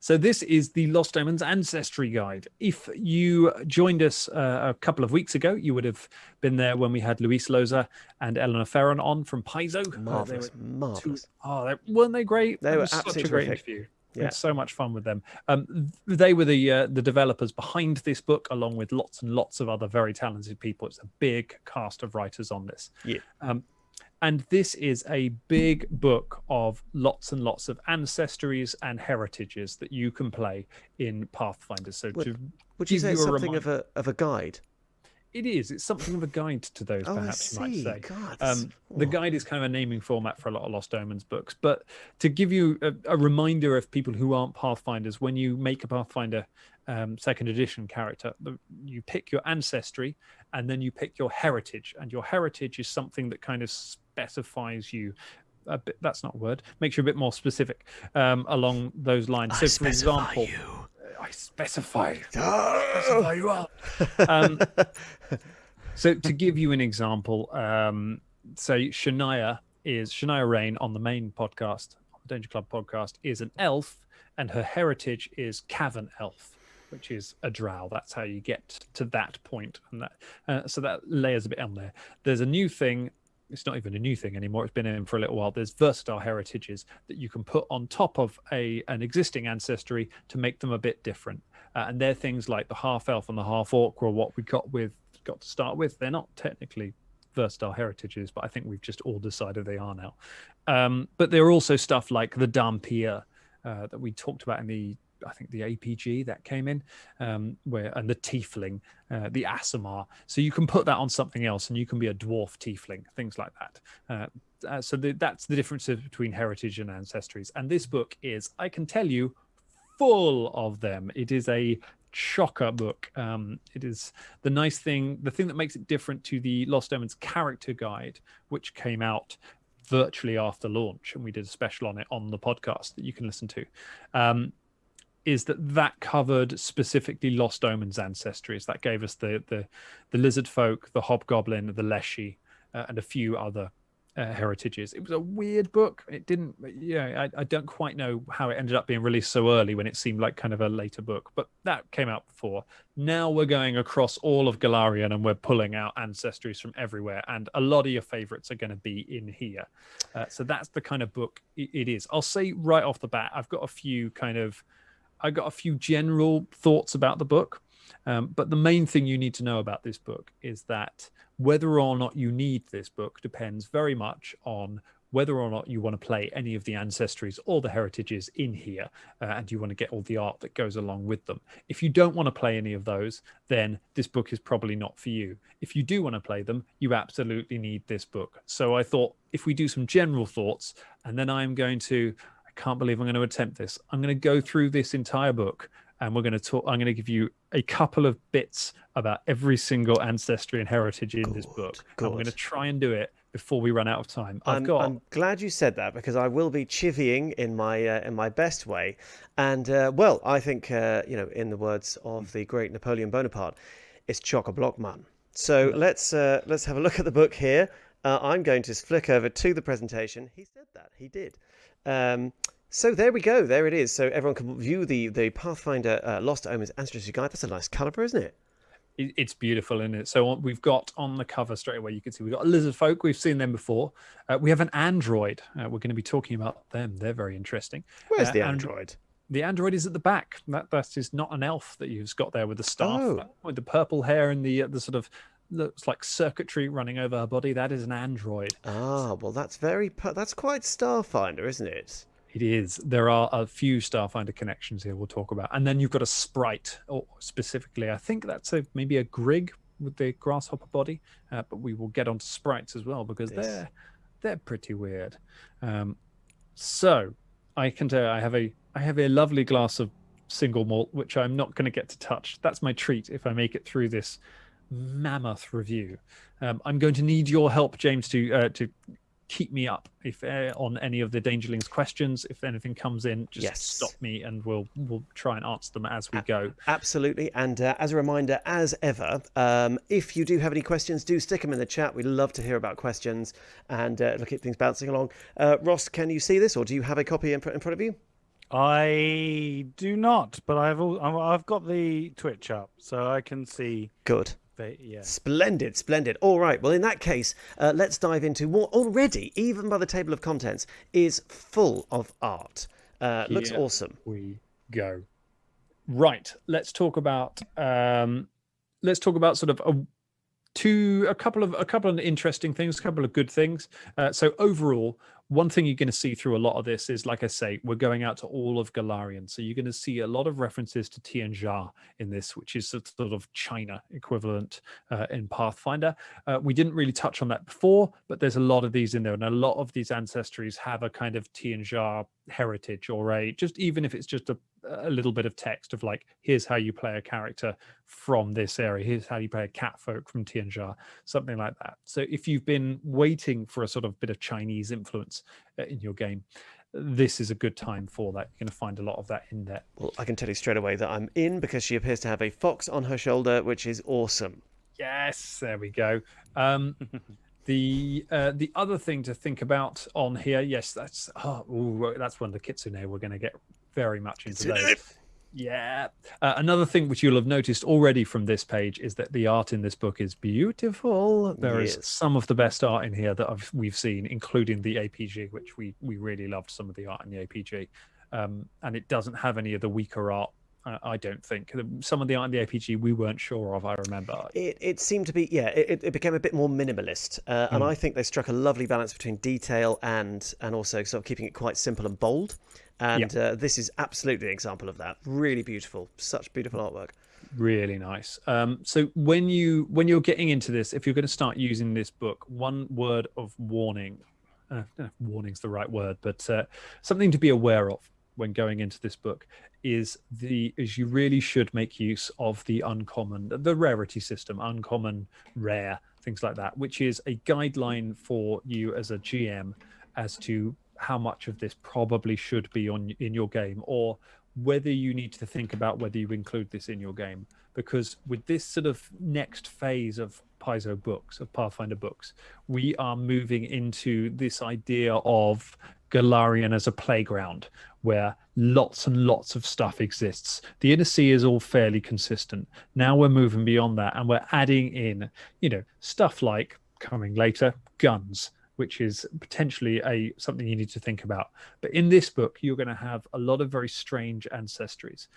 So this is the Lost Omens Ancestry Guide. If you joined us a couple of weeks ago, you would have been there when we had Luis Loza and Eleanor Ferron on from Paizo. Marvellous. Weren't they great? They That were was such a absolutely great terrific. interview. We Yeah. had so much fun with them. They were the developers behind this book, along with lots and lots of other very talented people. It's a big cast of writers on this. Yeah. And this is a big book of lots and lots of ancestries and heritages that you can play in Pathfinder. So would you say it's something of a guide? It is. It's something of a guide to those, perhaps you might say. God, the guide is kind of a naming format for a lot of Lost Omens books. But to give you a reminder of people who aren't Pathfinders, when you make a Pathfinder second edition character, you pick your ancestry and then you pick your heritage. And your heritage is something that kind of specifies you a bit. That's not a word. Makes you a bit more specific along those lines. So, for example, I specify you well. So to give you an example, say Shania Rain on the main podcast, on the Danger Club podcast, is an elf, and her heritage is Cavern Elf, which is a drow. That's how you get to that point, and that so that layers a bit on there. There's a new thing. It's not even a new thing anymore. It's been in for a little while. There's versatile heritages that you can put on top of an existing ancestry to make them a bit different. And they're things like the half elf and the half orc, or what we got to start with. They're not technically versatile heritages, but I think we've just all decided they are now. But there are also stuff like the Dhampir that we talked about in the APG that came in, and the Tiefling, the Asamar. So you can put that on something else, and you can be a dwarf Tiefling, things like that. So that's the difference between heritage and ancestries. And this book is, I can tell you, full of them. It is a chocker book. It is the thing that makes it different to the Lost Omens character guide, which came out virtually after launch, and we did a special on it on the podcast that you can listen to. Is that covered specifically Lost Omens ancestries? That gave us the lizard folk, the hobgoblin, the leshy, and a few other heritages. It was a weird book. It didn't. I don't quite know how it ended up being released so early when it seemed like kind of a later book. But that came out before. Now we're going across all of Galarian and we're pulling out ancestries from everywhere. And a lot of your favorites are going to be in here. So that's the kind of book it is. I'll say right off the bat, I've got a few general thoughts about the book, but the main thing you need to know about this book is that whether or not you need this book depends very much on whether or not you want to play any of the ancestries or the heritages in here, and you want to get all the art that goes along with them. If you don't want to play any of those, then this book is probably not for you. If you do want to play them, you absolutely need this book. So I thought if we do some general thoughts, and then I can't believe I'm going to attempt this. I'm going to go through this entire book, and I'm going to give you a couple of bits about every single ancestry and heritage in this book. And I'm going to try and do it before we run out of time. I'm glad you said that, because I will be chivying in my best way. And I think in the words of the great Napoleon Bonaparte, it's chock-a-block, man. So let's have a look at the book here. I'm going to flick over to the presentation. He said that. He did. So there we go. There it is. So everyone can view the Pathfinder Lost Omens Ancestry Guide. That's a nice cover, isn't it? It's beautiful, isn't it? So we've got on the cover straight away, you can see we've got a lizard folk. We've seen them before. We have an android. We're going to be talking about them. They're very interesting. Where's the android? The android is at the back. That is not an elf that you've got there with the staff, with the purple hair and the sort of looks like circuitry running over her body. That is an android. Ah, well, that's quite Starfinder, isn't it? It is. There are a few Starfinder connections here we'll talk about. And then you've got a sprite, or specifically, I think that's maybe a Grig with the grasshopper body. But we will get onto sprites as well, because they're pretty weird. So I can tell you, I have a lovely glass of single malt, which I'm not going to get to touch. That's my treat if I make it through this mammoth review. I'm going to need your help, James, to keep me up if on any of the Dangerlings questions. If anything comes in, just stop me, and we'll try and answer them as we go. Absolutely. And as a reminder, as ever, if you do have any questions, do stick them in the chat. We'd love to hear about questions, and it'll keep things bouncing along. Ross, can you see this, or do you have a copy in front of you? I do not, but I've got the Twitch up, so I can see. Good. Yeah. Splendid, splendid. All right, well, in that case, let's dive into what already, even by the table of contents, is full of art. Looks Here awesome. we go. Right, let's talk about sort of a couple of interesting things, a couple of good things. So overall, one thing you're going to see through a lot of this is, like I say, we're going out to all of Galarian. So you're going to see a lot of references to Tianjia in this, which is sort of China equivalent in Pathfinder. We didn't really touch on that before, but there's a lot of these in there. And a lot of these ancestries have a kind of Tianjia heritage, or even if it's just a little bit of text of like, here's how you play a character from this area, here's how you play a catfolk from Tianjia, something like that. So if you've been waiting for a sort of bit of Chinese influence in your game, this is a good time for that. You're going to find a lot of that in there. Well, I can tell you straight away that I'm in, because she appears to have a fox on her shoulder, which is awesome. Yes, there we go. The other thing to think about on here, yes, that's one of the kitsune. We're going to get very much into those. Yeah. Another thing which you'll have noticed already from this page is that the art in this book is beautiful. There is some of the best art in here that we've seen, including the APG, which we really loved some of the art in the APG. And it doesn't have any of the weaker art. I don't think some of the art in the APG we weren't sure of. I remember it seemed to be, it became a bit more minimalist, and I think they struck a lovely balance between detail and also sort of keeping it quite simple and bold. And this is absolutely an example of that. Really beautiful, such beautiful artwork. Really nice. So when you're getting into this, if you're going to start using this book, one word of warning. I don't know if warning's the right word, but something to be aware of when going into this book is you really should make use of the rarity system, uncommon, rare, things like that, which is a guideline for you as a GM as to how much of this probably should be in your game, or whether you need to think about whether you include this in your game. Because with this sort of next phase of Pathfinder books, we are moving into this idea of Galarian as a playground where lots and lots of stuff exists. The Inner Sea is all fairly consistent. Now we're moving beyond that, and we're adding in, stuff like, coming later, guns, which is potentially something you need to think about. But in this book, you're going to have a lot of very strange ancestries,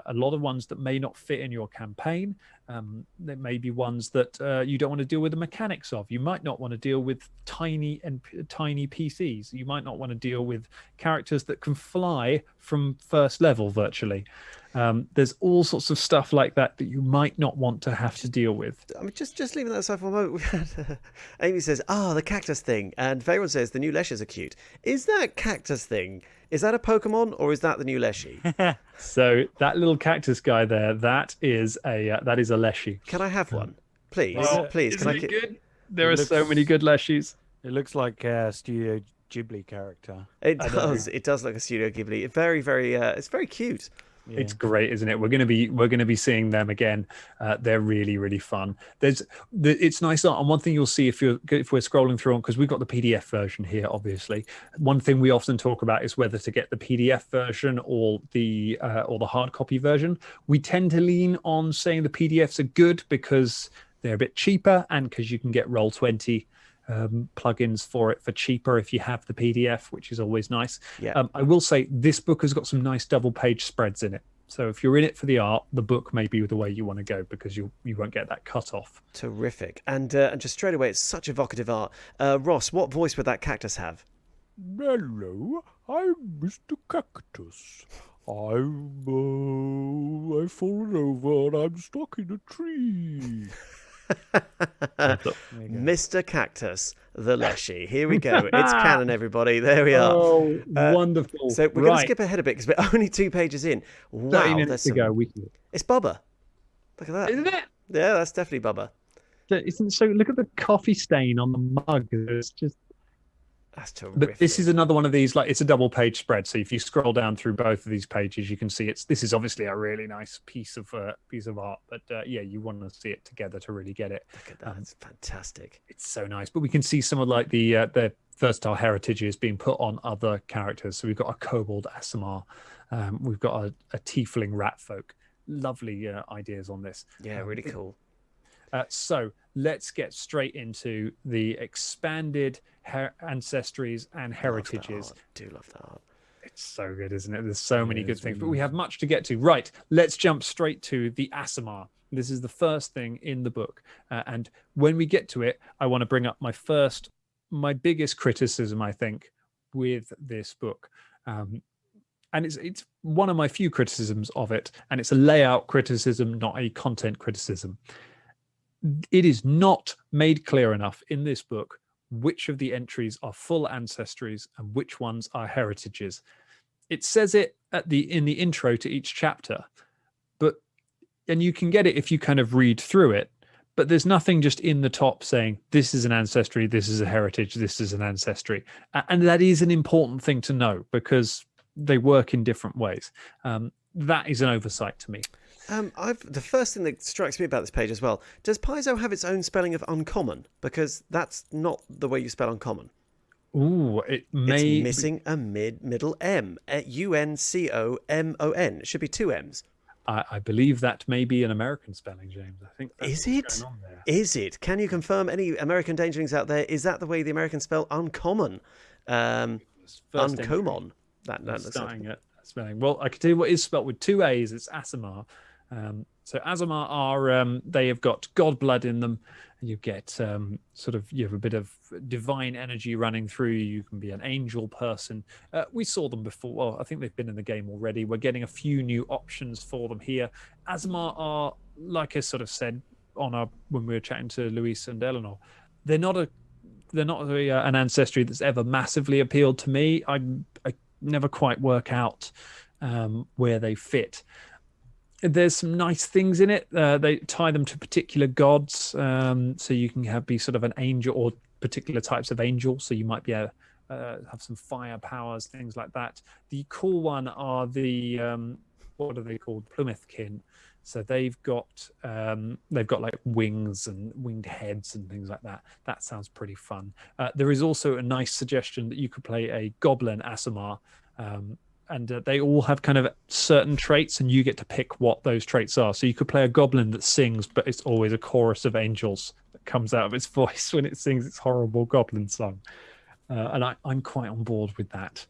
a lot of ones that may not fit in your campaign. There may be ones that you don't want to deal with the mechanics of. You might not want to deal with tiny PCs. You might not want to deal with characters that can fly from first level virtually. There's all sorts of stuff like that you might not want to have to deal with. I mean, just leaving that aside for a moment. Amy says, the cactus thing. And Veyron says, the new Leshies are cute. Is that cactus thing, is that a Pokemon, or is that the new Leshie? So that little cactus guy there, that is a Leshie. Can I have one? Please, please. Can I? Good? There are so many good Leshies. It looks like a Studio Ghibli character. It does. It does look a Studio Ghibli. Very, very. It's very cute. Yeah. It's great, isn't it? We're going to be seeing them again. They're really, really fun. It's nice art. And one thing you'll see if we're scrolling through on, because we've got the PDF version here, obviously. One thing we often talk about is whether to get the PDF version or the hard copy version. We tend to lean on saying the PDFs are good because they're a bit cheaper, and because you can get Roll20 plugins for it for cheaper if you have the PDF, which is always nice. I will say this book has got some nice double page spreads in it, so if you're in it for the art, the book may be the way you want to go, because you won't get that cut off. Terrific. And just straight away, it's such evocative art. Ross, what voice would that cactus have? Hello, I'm Mr. Cactus. I've fallen over and I'm stuck in a tree. Mr. Cactus, the Leshie. Here we go. It's canon, everybody. There we are. Oh, wonderful. So we're going to skip ahead a bit because we're only 2 pages in. Wow, 30 minutes to go. It's Bubba. Look at that. Isn't it? Yeah, that's definitely Bubba. So look at the coffee stain on the mug. It's just... That's terrific. But this is another one of these, like, it's a double page spread. So if you scroll down through both of these pages, you can see this is obviously a really nice piece of art. But you want to see it together to really get it. Look at that. It's fantastic. It's so nice. But we can see some of like the versatile heritages being put on other characters. So we've got a Kobold Asamar We've got a tiefling rat folk. Lovely ideas on this. Yeah, really cool. So let's get straight into the expanded ancestries and heritages. I do love that art. It's so good, isn't it? There's so many good it's things, really but we have much to get to. Right, let's jump straight to the Asamar. This is the first thing in the book. And when we get to it, I want to bring up my biggest criticism, I think, with this book. And it's one of my few criticisms of it. And it's a layout criticism, not a content criticism. It is not made clear enough in this book which of the entries are full ancestries and which ones are heritages. It says it in the intro to each chapter, and you can get it if you kind of read through it, but there's nothing just in the top saying this is an ancestry, this is a heritage, this is an ancestry. And that is an important thing to know because they work in different ways. That is an oversight to me. The first thing that strikes me about this page as well, does Paizo have its own spelling of uncommon? Because that's not the way you spell uncommon. Ooh, It's missing a middle M. UNCOMON. It should be two M's. I believe that may be an American spelling, James. I think that's Is it? what's going on there. Is it? Can you confirm, any American Dangerlings out there? Is that the way the Americans spell uncommon? Uncommon. That looks starting at spelling. Well, I can tell you what is spelled with two A's. It's Asamar. So Asamar are they have got god blood in them, and you get you have a bit of divine energy running through you. You can be an angel person. We saw them before. Well, I think they've been in the game already. We're getting a few new options for them here. Asamar are, like I sort of said when we were chatting to Luis and Eleanor, they're not an ancestry that's ever massively appealed to me. I never quite work out where they fit. There's some nice things in it. They tie them to particular gods, so you can be sort of an angel or particular types of angel. So you might be have some fire powers, things like that. The cool one are the what are they called? Plymouth Kin. So they've got like wings and winged heads and things like that. That sounds pretty fun. There is also a nice suggestion that you could play a Goblin Asamar. And they all have kind of certain traits, and you get to pick what those traits are. So you could play a goblin that sings, but it's always a chorus of angels that comes out of its voice when it sings its horrible goblin song. And I'm quite on board with that.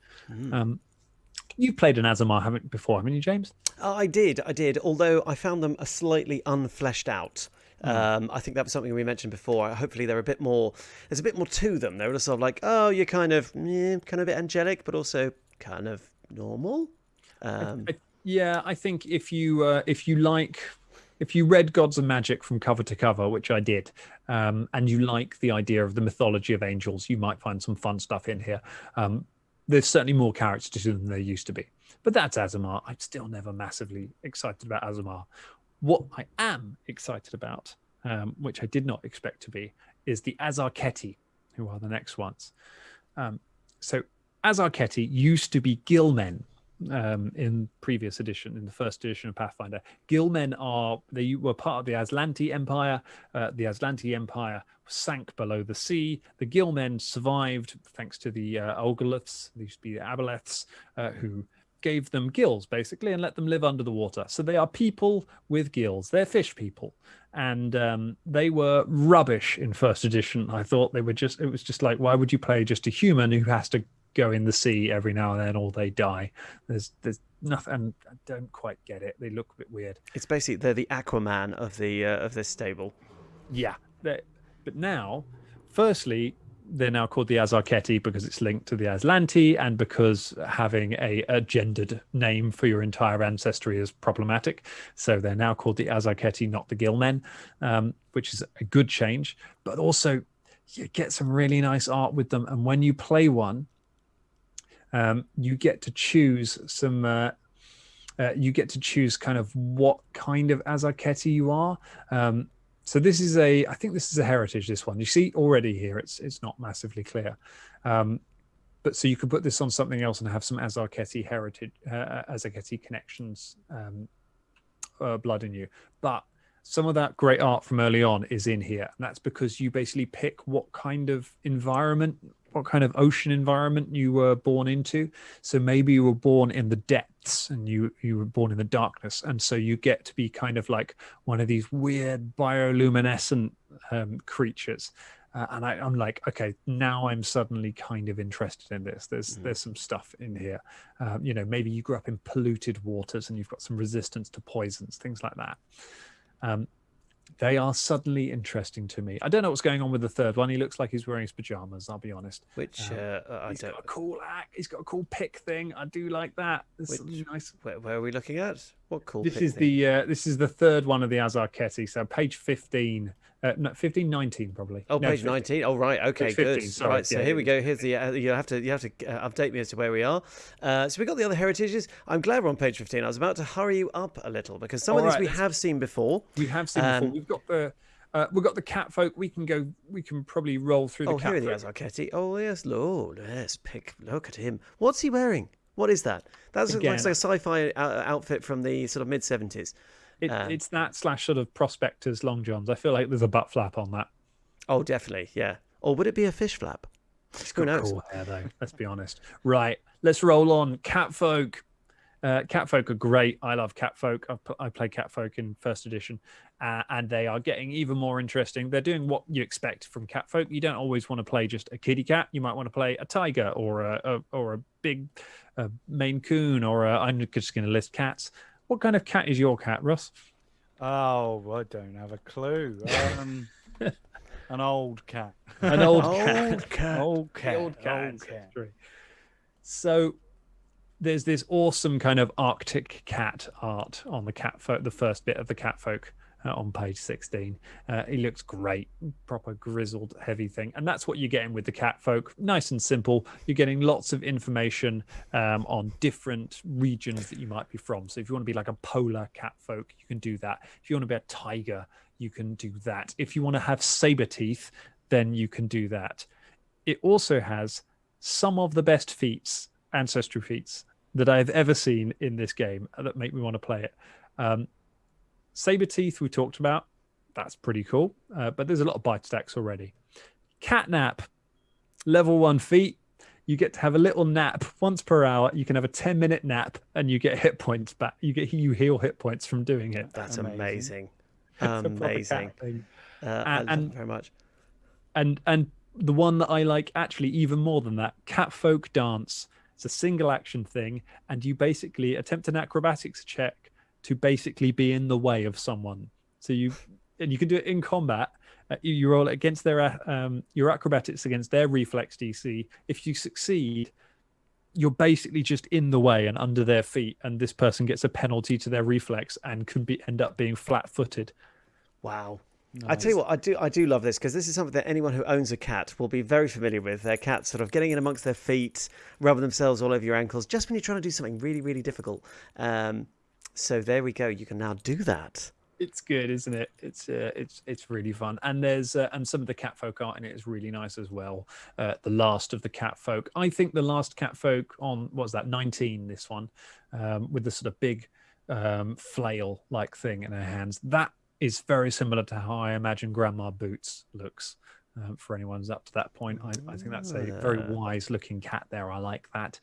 You've played an Asamar haven't you, James? I did. Although I found them a slightly unfleshed out. I think that was something we mentioned before. Hopefully, there's a bit more to them. They're sort of like, oh, you're kind of a bit angelic, but also kind of normal. I think if you read Gods of Magic from cover to cover, which I did, and you like the idea of the mythology of angels, you might find some fun stuff in here. There's certainly more characters to them than there used to be, but that's Asamar. I'm still never massively excited about Asamar. What I am excited about, which I did not expect to be, is the Azarketi, who are the next ones. So Azarketi used to be gillmen in previous edition, in the first edition of Pathfinder. Gillmen they were part of the Aslanti Empire. The Aslanti Empire sank below the sea. The gillmen survived thanks to the Ogoliths, they used to be the Aboleths, who gave them gills basically and let them live under the water. So they are people with gills. They're fish people, and they were rubbish in first edition. I thought it was just like, why would you play just a human who has to go in the sea every now and then, or they die? There's nothing, and I don't quite get it. They look a bit weird. It's basically they're the Aquaman of this stable. Yeah, but now, firstly, they're now called the Azarketi because it's linked to the Aslanti, and because having a gendered name for your entire ancestry is problematic. So they're now called the Azarketi, not the Gillmen, which is a good change. But also, you get some really nice art with them, and when you play one, you get to choose some. You get to choose kind of what kind of Azarketi you are. So this is I think this is a heritage. This one, you see already here, it's not massively clear. But so you could put this on something else and have some Azarketi heritage, Azarketi connections, blood in you. But some of that great art from early on is in here. And that's because you basically pick what kind of environment, what kind of ocean environment you were born into. So maybe you were born in the depths and you were born in the darkness. And so you get to be kind of like one of these weird bioluminescent creatures. And I'm like, okay, now I'm suddenly kind of interested in this. There's some stuff in here. Maybe you grew up in polluted waters and you've got some resistance to poisons, things like that. They are suddenly interesting to me. I don't know what's going on with the third one. He looks like he's wearing his pajamas, I'll be honest. Which he's got a cool act. He's got a cool pick thing. I do like that. Nice. Where are we looking at? What cool? This is the third one of the Azarketti. So page 15. 19 probably. Oh, page 19. Oh, right. Okay, page 15, good. sorry. Right, so here we go. Here's the you have to update me as to where we are. So we got the other heritages. I'm glad we're on page 15. I was about to hurry you up a little because some of these we have seen before. We have seen before. We've got the cat folk. We can probably roll through the cat folk. Oh, here are the Azarketti. Oh, yes, Lord. Yes, look at him. What's he wearing? What is that? That looks like a sci-fi outfit from the sort of mid-70s. It's that / sort of prospectors long johns. I feel like there's a butt flap on that. Oh, definitely, yeah. Or would it be a fish flap? Who knows? Cool hair, though. Let's be honest. Right, let's roll on. Catfolk. Catfolk are great. I love Catfolk. I played Catfolk in first edition, and they are getting even more interesting. They're doing what you expect from Catfolk. You don't always want to play just a kitty cat. You might want to play a tiger or a big Maine Coon I'm just going to list cats. What kind of cat is your cat, Russ? Oh, I don't have a clue. An old cat. An old cat. Old cat. So there's this awesome kind of Arctic cat art on the catfolk, the first bit of the catfolk on page 16. He looks great, proper grizzled, heavy thing. And that's what you're getting with the catfolk. Nice and simple. You're getting lots of information on different regions that you might be from. So if you want to be like a polar catfolk, you can do that. If you want to be a tiger, you can do that. If you want to have saber teeth, then you can do that. It also has some of the best feats, ancestry feats, that I've ever seen in this game that make me want to play it. Saber teeth we talked about. That's pretty cool. But there's a lot of bite stacks already. Catnap, level 1 feat. You get to have a little nap once per hour. You can have a 10-minute nap and you get hit points back. You heal hit points from doing it. That's amazing. Amazing. I love it very much. And the one that I like actually even more than that, Catfolk Dance. It's a single action thing, and you basically attempt an acrobatics check to basically be in the way of someone. So you can do it in combat. You roll it against your acrobatics against their reflex DC. If you succeed, you're basically just in the way and under their feet, and this person gets a penalty to their reflex and can end up being flat-footed. Wow. Nice. I tell you what, I do love this because this is something that anyone who owns a cat will be very familiar with. Their cat sort of getting in amongst their feet, rubbing themselves all over your ankles, just when you're trying to do something really, really difficult. So there we go. You can now do that. It's good, isn't it? It's really fun, and there's and some of the catfolk art in it is really nice as well. The last of the catfolk, I think the last catfolk on what's that 19? This one with the sort of big flail like thing in her hands. That is very similar to how I imagine Grandma Boots looks. For anyone who's up to that point, I think that's a very wise looking cat there. I like that.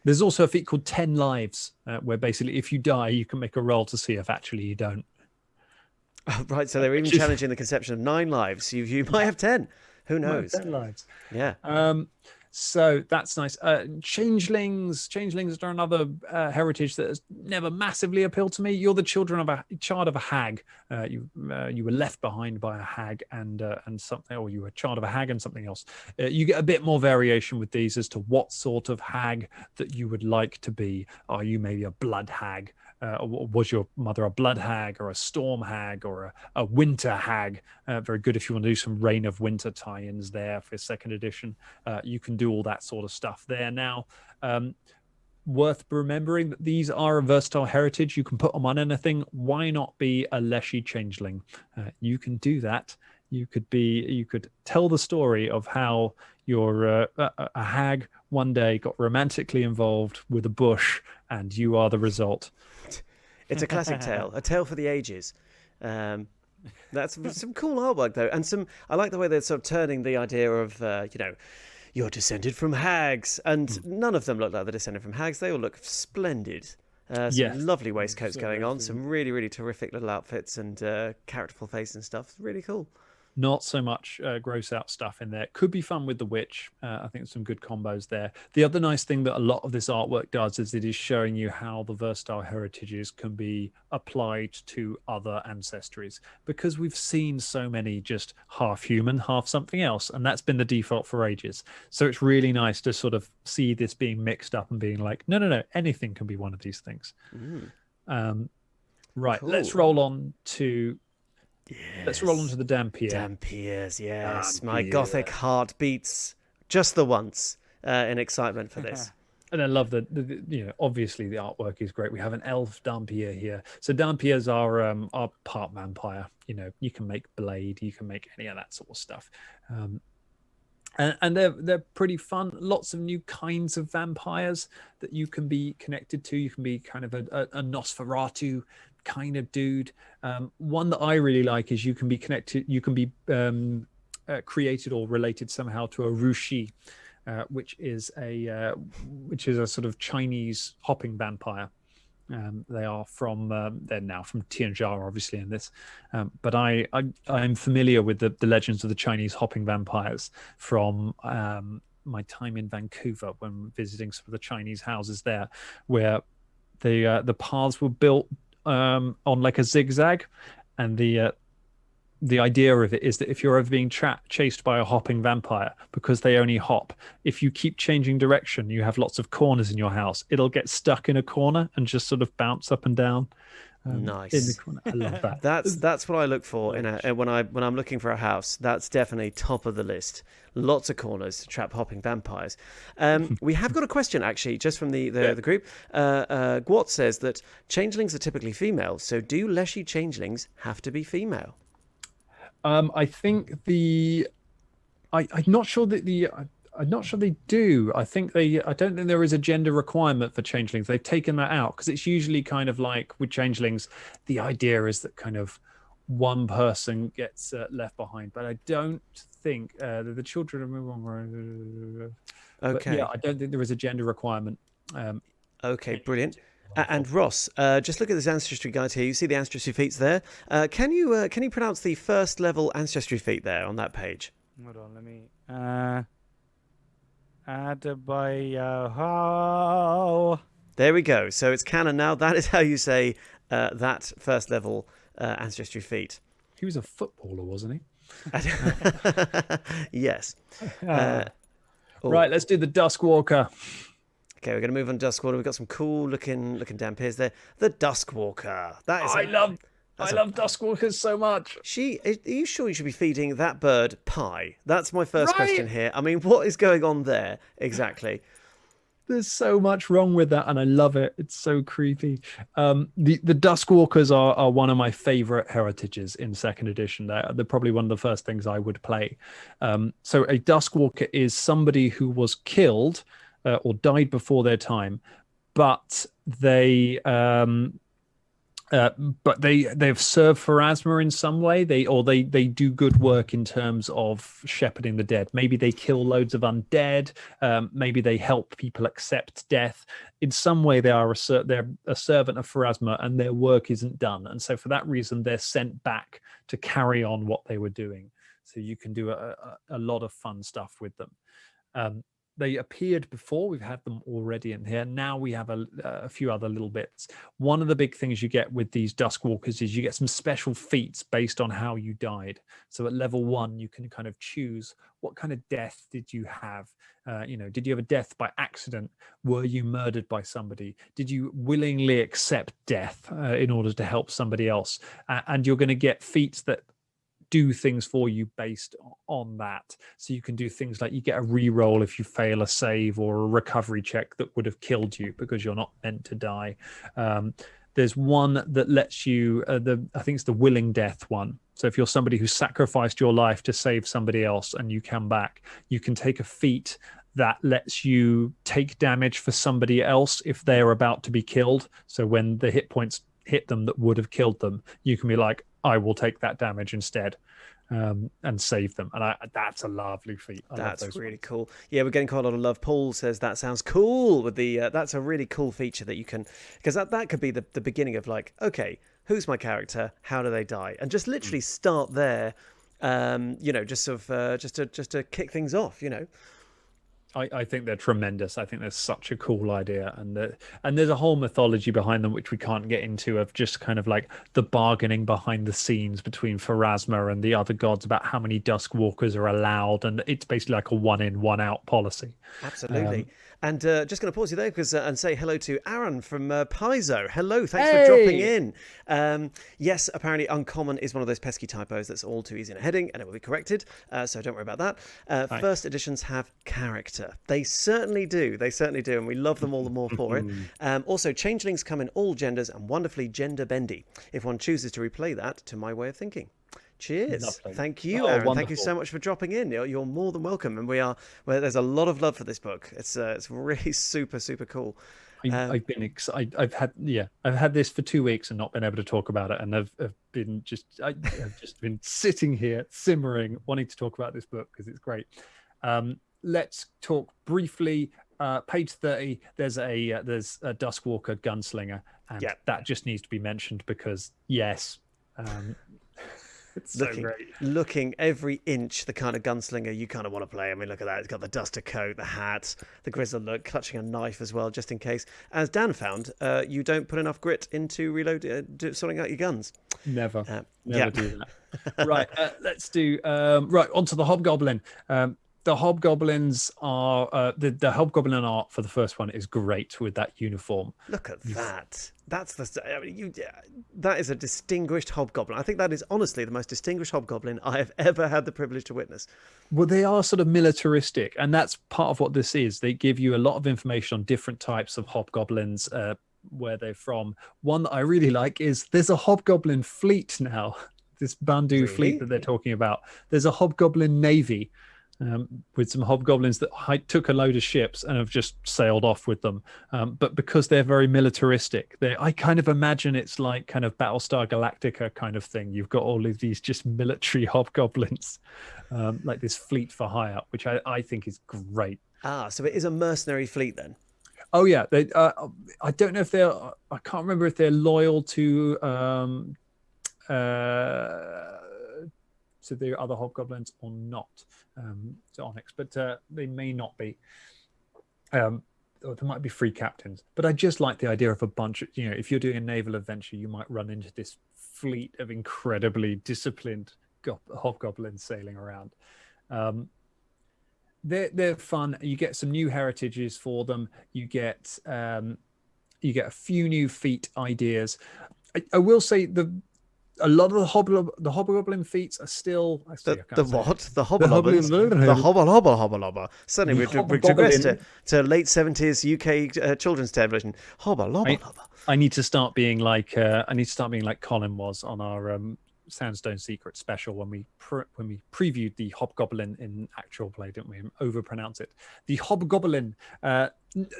There's also a feat called 10 lives, where basically if you die, you can make a roll to see if actually you don't. Right, so they're even challenging the conception of 9 lives. You might have 10. Who knows? 10 lives. Yeah. So that's nice. Changelings are another heritage that has never massively appealed to me. You're the child of a hag. You were left behind by a hag and something, or you were a child of a hag and something else. You get a bit more variation with these as to what sort of hag that you would like to be. Are you maybe a blood hag? Or was your mother a blood hag or a storm hag or a winter hag? Very good if you want to do some Reign of Winter tie-ins there for second edition. You can do all that sort of stuff there now. Worth remembering that these are a versatile heritage. You can put them on anything. Why not be a Leshy Changeling? You can do that. You could tell the story of how you're a hag one day got romantically involved with a bush and you are the result. It's a classic tale, a tale for the ages. That's some cool artwork though, and I like the way they're sort of turning the idea of you're descended from hags, and none of them look like they're descended from hags. They all look splendid. Yes. Some lovely waistcoats So going on, very some really, really terrific little outfits and characterful faces and stuff. Really cool. Not so much gross out stuff in there. Could be fun with the witch. I think there's some good combos there. The other nice thing that a lot of this artwork does is it is showing you how the versatile heritages can be applied to other ancestries, because we've seen so many just half human, half something else, and that's been the default for ages. So it's really nice to sort of see this being mixed up and being like, no, anything can be one of these things. Right, Cool. let's roll on to Yes. Let's roll on to the Dampier. Dampiers, yes. My Dampier. gothic heart beats just the once in excitement for this. And I love that. Obviously the artwork is great. We have an elf Dampier here. So Dampiers are part vampire. You can make blade, you can make any of that sort of stuff. And they're pretty fun. Lots of new kinds of vampires that you can be connected to. You can be kind of a Nosferatu kind of dude. One that I really like is you can be connected. You can be created or related somehow to a Rushi, which is a sort of Chinese hopping vampire. They are from they're now from Tianjia, obviously, in this. But I'm familiar with the legends of the Chinese hopping vampires from my time in Vancouver when visiting some of the Chinese houses there, where the paths were built on like a zigzag, and the idea of it is that if you're ever being chased by a hopping vampire, because they only hop, if you keep changing direction, you have lots of corners in your house. It'll get stuck in a corner and just sort of bounce up and down. Nice. In the corner. I love that. That's what I look for when I'm looking for a house. That's definitely top of the list. Lots of corners to trap hopping vampires. We have got a question actually, just from the group. Gwart says that changelings are typically female. So do Leshy changelings have to be female? I think I'm not sure that I'm not sure they do. I don't think there is a gender requirement for changelings. They've taken that out because it's usually kind of like with changelings, the idea is that kind of one person gets left behind. But I don't think the children are. Okay. Yeah, I don't think there is a gender requirement. Okay, brilliant. And Ross, just look at this ancestry guide here. You see the ancestry feats there. Can you pronounce the first level ancestry feat there on that page? Hold on, let me. Adebayo. There we go. So it's canon now. That is how you say that first level ancestry feat. He was a footballer, wasn't he? Yes. Right, let's do the Dusk Walker. Okay, we're going to move on to Dusk Walker. We've got some cool looking Dampiers there. The Dusk Walker. That is. I love Dusk Walkers so much. Are you sure you should be feeding that bird pie? That's my first question here. I mean, what is going on there exactly? There's so much wrong with that, and I love it. It's so creepy. The Dusk Walkers are one of my favorite heritages in second edition. They're probably one of the first things I would play. So a Dusk Walker is somebody who was killed or died before their time, but they've served Pharasma in some way. They do good work in terms of shepherding the dead. Maybe they kill loads of undead. Maybe they help people accept death. In some way, they're a servant of Pharasma, and their work isn't done. And so for that reason, they're sent back to carry on what they were doing. So you can do a lot of fun stuff with them. They appeared before. We've had them already in here. Now we have a few other little bits. One of the big things you get with these Dusk Walkers is you get some special feats based on how you died. So at level 1, you can kind of choose what kind of death did you have. Did you have a death by accident? Were you murdered by somebody? Did you willingly accept death in order to help somebody else? And you're going to get feats that do things for you based on that. So you can do things like you get a re-roll if you fail a save or a recovery check that would have killed you because you're not meant to die. There's one that lets you, I think it's the willing death one. So if you're somebody who sacrificed your life to save somebody else and you come back, you can take a feat that lets you take damage for somebody else if they're about to be killed. So when the hit points hit them that would have killed them, you can be like, I will take that damage instead, and save them. And that's a lovely feat. That's really cool. Yeah, we're getting quite a lot of love. Paul says that sounds cool. With the that's a really cool feature that you can, because that could be the beginning of like, okay, who's my character? How do they die? And just literally start there. Just sort of just to kick things off. I think they're tremendous. I think they're such a cool idea, and there's a whole mythology behind them which we can't get into, of just kind of like the bargaining behind the scenes between Pharasma and the other gods about how many Dusk Walkers are allowed, and it's basically like a one in, one out policy. Absolutely. And just going to pause you there and say hello to Aaron from Paizo. Hello, thanks for dropping in. Yes, apparently uncommon is one of those pesky typos that's all too easy in a heading, and it will be corrected, so don't worry about that. First editions have character. They certainly do. And we love them all the more for it. Also, changelings come in all genders and wonderfully gender bendy, if one chooses to replay that to my way of thinking. Cheers. Lovely. Thank you, Aaron. Wonderful. Thank you so much for dropping in. You're more than welcome. And there's a lot of love for this book. It's really super, super cool. I've had this for 2 weeks and not been able to talk about it. And I've just been sitting here simmering, wanting to talk about this book because it's great. Let's talk briefly. Page 30. There's a Dusk Walker Gunslinger, and that just needs to be mentioned because yes. It's looking every inch the kind of gunslinger you kind of want to play. I mean, look at that. It's got the duster coat, the hat, the grizzled look, clutching a knife as well, just in case. As Dan found, you don't put enough grit into sorting out your guns. Never do that. Right, let's do... onto the Hobgoblin. The Hobgoblins are... the Hobgoblin art for the first one is great with that uniform. Look at that. That is a distinguished Hobgoblin. I think that is honestly the most distinguished Hobgoblin I have ever had the privilege to witness. Well, they are sort of militaristic, and that's part of what this is. They give you a lot of information on different types of Hobgoblins, where they're from. One that I really like is there's a Hobgoblin fleet now. This Bandu fleet that they're talking about. There's a Hobgoblin Navy. With some hobgoblins that took a load of ships and have just sailed off with them. But because they're very militaristic, I kind of imagine it's like kind of Battlestar Galactica kind of thing. You've got all of these just military hobgoblins, like this fleet for hire, which I think is great. So it is a mercenary fleet then? Oh, yeah. I don't know if I can't remember if they're loyal to the other hobgoblins or not, to Onyx, but they may not be. Or there might be free captains, but I just like the idea of a bunch of, if you're doing a naval adventure, you might run into this fleet of incredibly disciplined hobgoblins sailing around. They're fun. You get some new heritages for them. You get a few new feat ideas. I will say a lot of the hobgoblin feats are still... The what? The hobgoblins? The hobble. Suddenly we've regressed to late 70s UK children's television. Hobble. I need to start being like Colin was on our Sandstone Secret special when we previewed the Hobgoblin in actual play, didn't we? Overpronounce it. The Hobgoblin.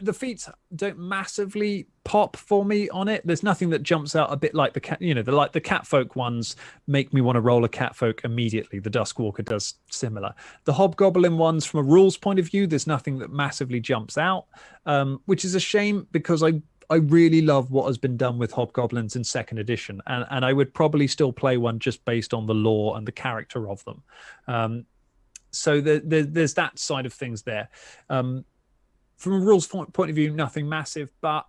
The feats don't massively pop for me on it. There's nothing that jumps out a bit like the cat. The Catfolk ones make me want to roll a Catfolk immediately. The Dusk Walker does similar. The Hobgoblin ones, from a rules point of view, there's nothing that massively jumps out, which is a shame because I really love what has been done with Hobgoblins in second edition, and I would probably still play one just based on the lore and the character of them. So there's that side of things there. From a rules point of view, nothing massive, but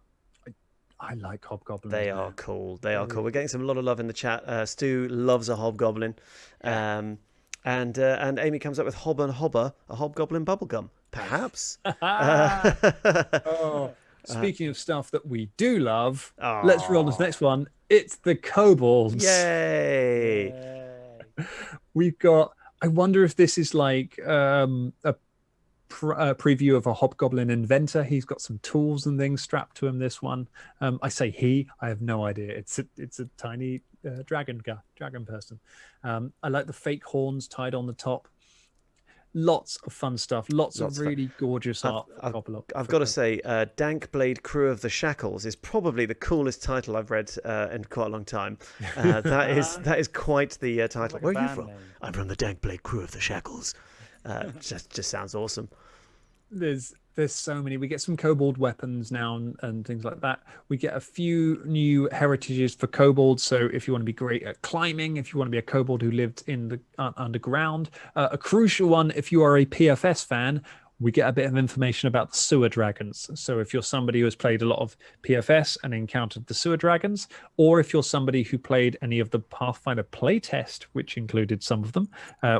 I like Hobgoblins. They are cool. We're getting a lot of love in the chat. Stu loves a Hobgoblin. And Amy comes up with Hob and Hobber, a Hobgoblin bubblegum. Perhaps. Speaking of stuff that we do love, let's roll this next one. It's the Kobolds. Yay! We've got... I wonder if this is like a preview of a Hobgoblin inventor. He's got some tools and things strapped to him, this one. I say I have no idea. It's a tiny dragon person. I like the fake horns tied on the top. Lots of fun stuff. Lots Lots of of really gorgeous art. I've, for I've got to say, Dank Blade Crew of the Shackles is probably the coolest title I've read in quite a long time. That is quite the title. like a Where are you band from? name. I'm from the Dank Blade Crew of the Shackles. Just sounds awesome. There's so many. We get some kobold weapons now and things like that. We get a few new heritages for kobolds. So if you want to be great at climbing, if you want to be a kobold who lived in the underground, a crucial one if you are a PFS fan, we get a bit of information about the sewer dragons. So if you're somebody who has played a lot of PFS and encountered the sewer dragons, or if you're somebody who played any of the Pathfinder playtest, which included some of them,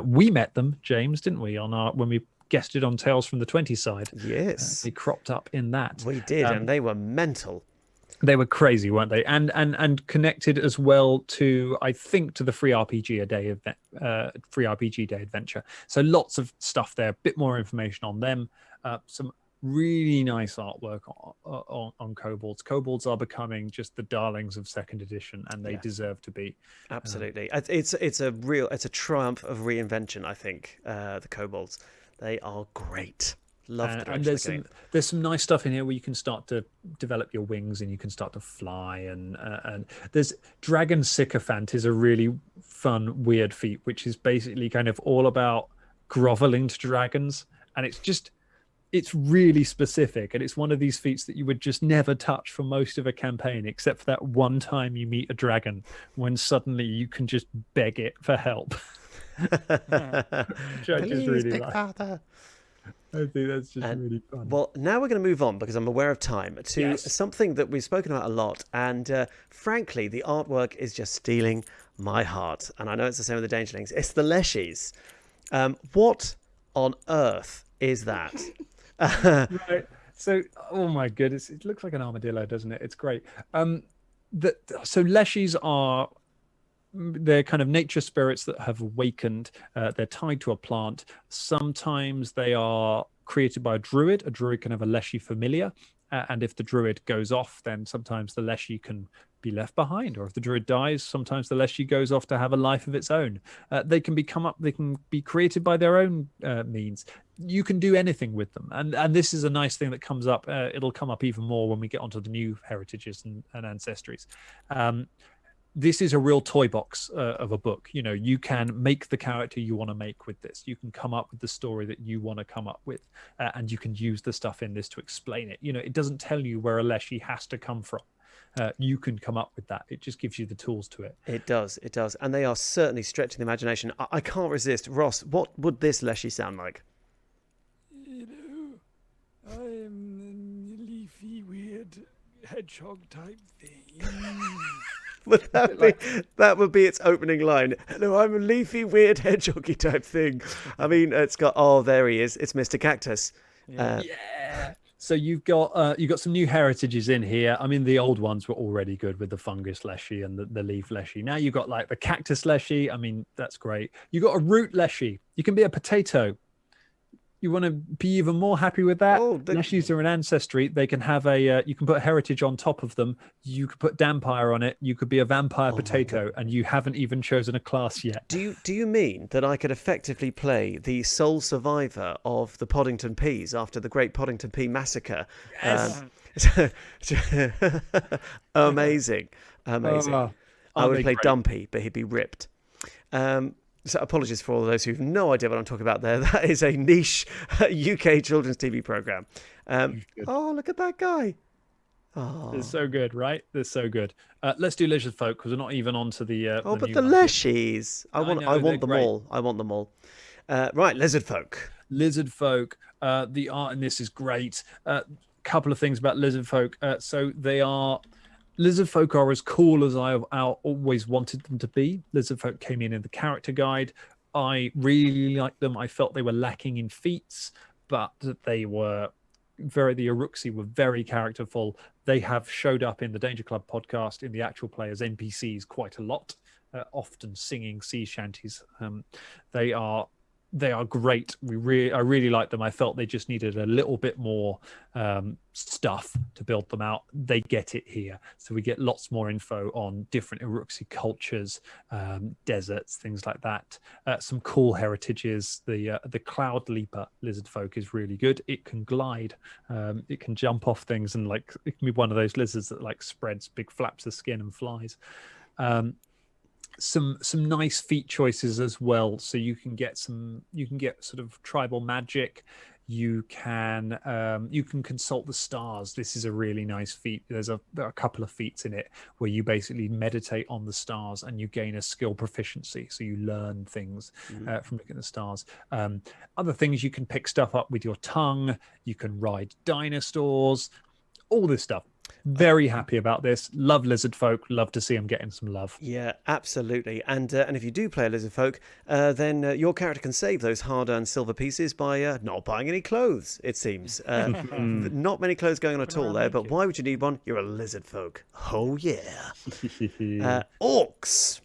we met them, James, didn't we, on our when we guested on Tales from the 20 side. Yes, They cropped up in that. we did, and they were mental. They were crazy, weren't they? And connected as well to, I think, to the free RPG day adventure. So lots of stuff there. A bit more information on them. Some really nice artwork on kobolds. Kobolds are becoming just the darlings of second edition, and they deserve to be. Absolutely, it's a triumph of reinvention. I think the kobolds, they are great. Love the direction and there's some nice stuff in here where you can start to develop your wings and you can start to fly, and there's Dragon Sycophant is a really fun weird feat, which is basically kind of all about groveling to dragons, and it's really specific, and it's one of these feats that you would just never touch for most of a campaign, except for that one time you meet a dragon when suddenly you can just beg it for help. Which I just really like. Father. I think that's just really fun. Well, now we're going to move on, because I'm aware of time, to something that we've spoken about a lot. And frankly, the artwork is just stealing my heart. And I know it's the same with the Changelings. It's the Leshies. What on earth is that? Right. So, oh my goodness, it looks like an armadillo, doesn't it? It's great. So Leshies are... they're kind of nature spirits that have awakened. They're tied to a plant. Sometimes they are created by a druid. A druid can have a Leshy familiar. And if the druid goes off, then sometimes the Leshy can be left behind. Or if the druid dies, sometimes the Leshy goes off to have a life of its own. They can be created by their own means. You can do anything with them. And this is a nice thing that comes up. It'll come up even more when we get onto the new heritages and ancestries. This is a real toy box of a book. You know, you can make the character you want to make with this. You can come up with the story that you want to come up with, and you can use the stuff in this to explain it. You know, it doesn't tell you where a Leshy has to come from. You can come up with that. It just gives you the tools to it. It does. And they are certainly stretching the imagination. I can't resist. Ross, what would this Leshy sound like? You know, I'm a leafy, weird hedgehog type thing. That would be its opening line. Hello, I'm a leafy, weird hedgehoggy type thing. I mean, it's got, oh, there he is. It's Mr. Cactus. Yeah. So you've got some new heritages in here. I mean, the old ones were already good with the fungus Leshy and the leaf Leshy. Now you've got like the cactus Leshy. I mean, that's great. You got a root Leshy. You can be a potato. You want to be even more happy with that? Leshies are an ancestry. They can have you can put heritage on top of them. You could put Dampire on it. You could be a vampire potato, and you haven't even chosen a class yet. Do you mean that I could effectively play the sole survivor of the Poddington Peas after the Great Poddington Pea Massacre? Yes. Amazing. I would play great? Dumpy, but he'd be ripped. So apologies for all those who have no idea what I'm talking about there. That is a niche UK children's TV programme. Oh, look at that guy. Oh. They're so good, right? They're so good. Let's do Lizard Folk, because we're not even onto the but the Leshies. I want them all. I want them all. Right, Lizard Folk. Lizard Folk. The art in this is great. Couple of things about Lizard Folk. So they are... Lizard Folk are as cool as I always wanted them to be. Lizard Folk came in the character guide. I really liked them. I felt they were lacking in feats, but they were the Uruxi were very characterful. They have showed up in the Danger Club podcast in the actual players NPCs quite a lot, often singing sea shanties. They are They are great. I really like them. I felt they just needed a little bit more stuff to build them out. They get it here, so we get lots more info on different Uruxi cultures, deserts, things like that. Some cool heritages. The Cloud Leaper lizard folk is really good. It can glide. It can jump off things, and like it can be one of those lizards that like spreads big flaps of skin and flies. Some nice feat choices as well, so you can get sort of tribal magic. You can consult the stars. This is a really nice feat. There are a couple of feats in it where you basically meditate on the stars and you gain a skill proficiency, so you learn things from looking at the stars. Other things, you can pick stuff up with your tongue. You can ride dinosaurs, all this stuff. Very happy about this. Love lizard folk. Love to see them getting some love. Yeah, absolutely. And if you do play a lizard folk, then your character can save those hard-earned silver pieces by not buying any clothes, it seems. Not many clothes going on at all there, but why would you need one? You're a lizard folk. Oh, yeah. Orcs.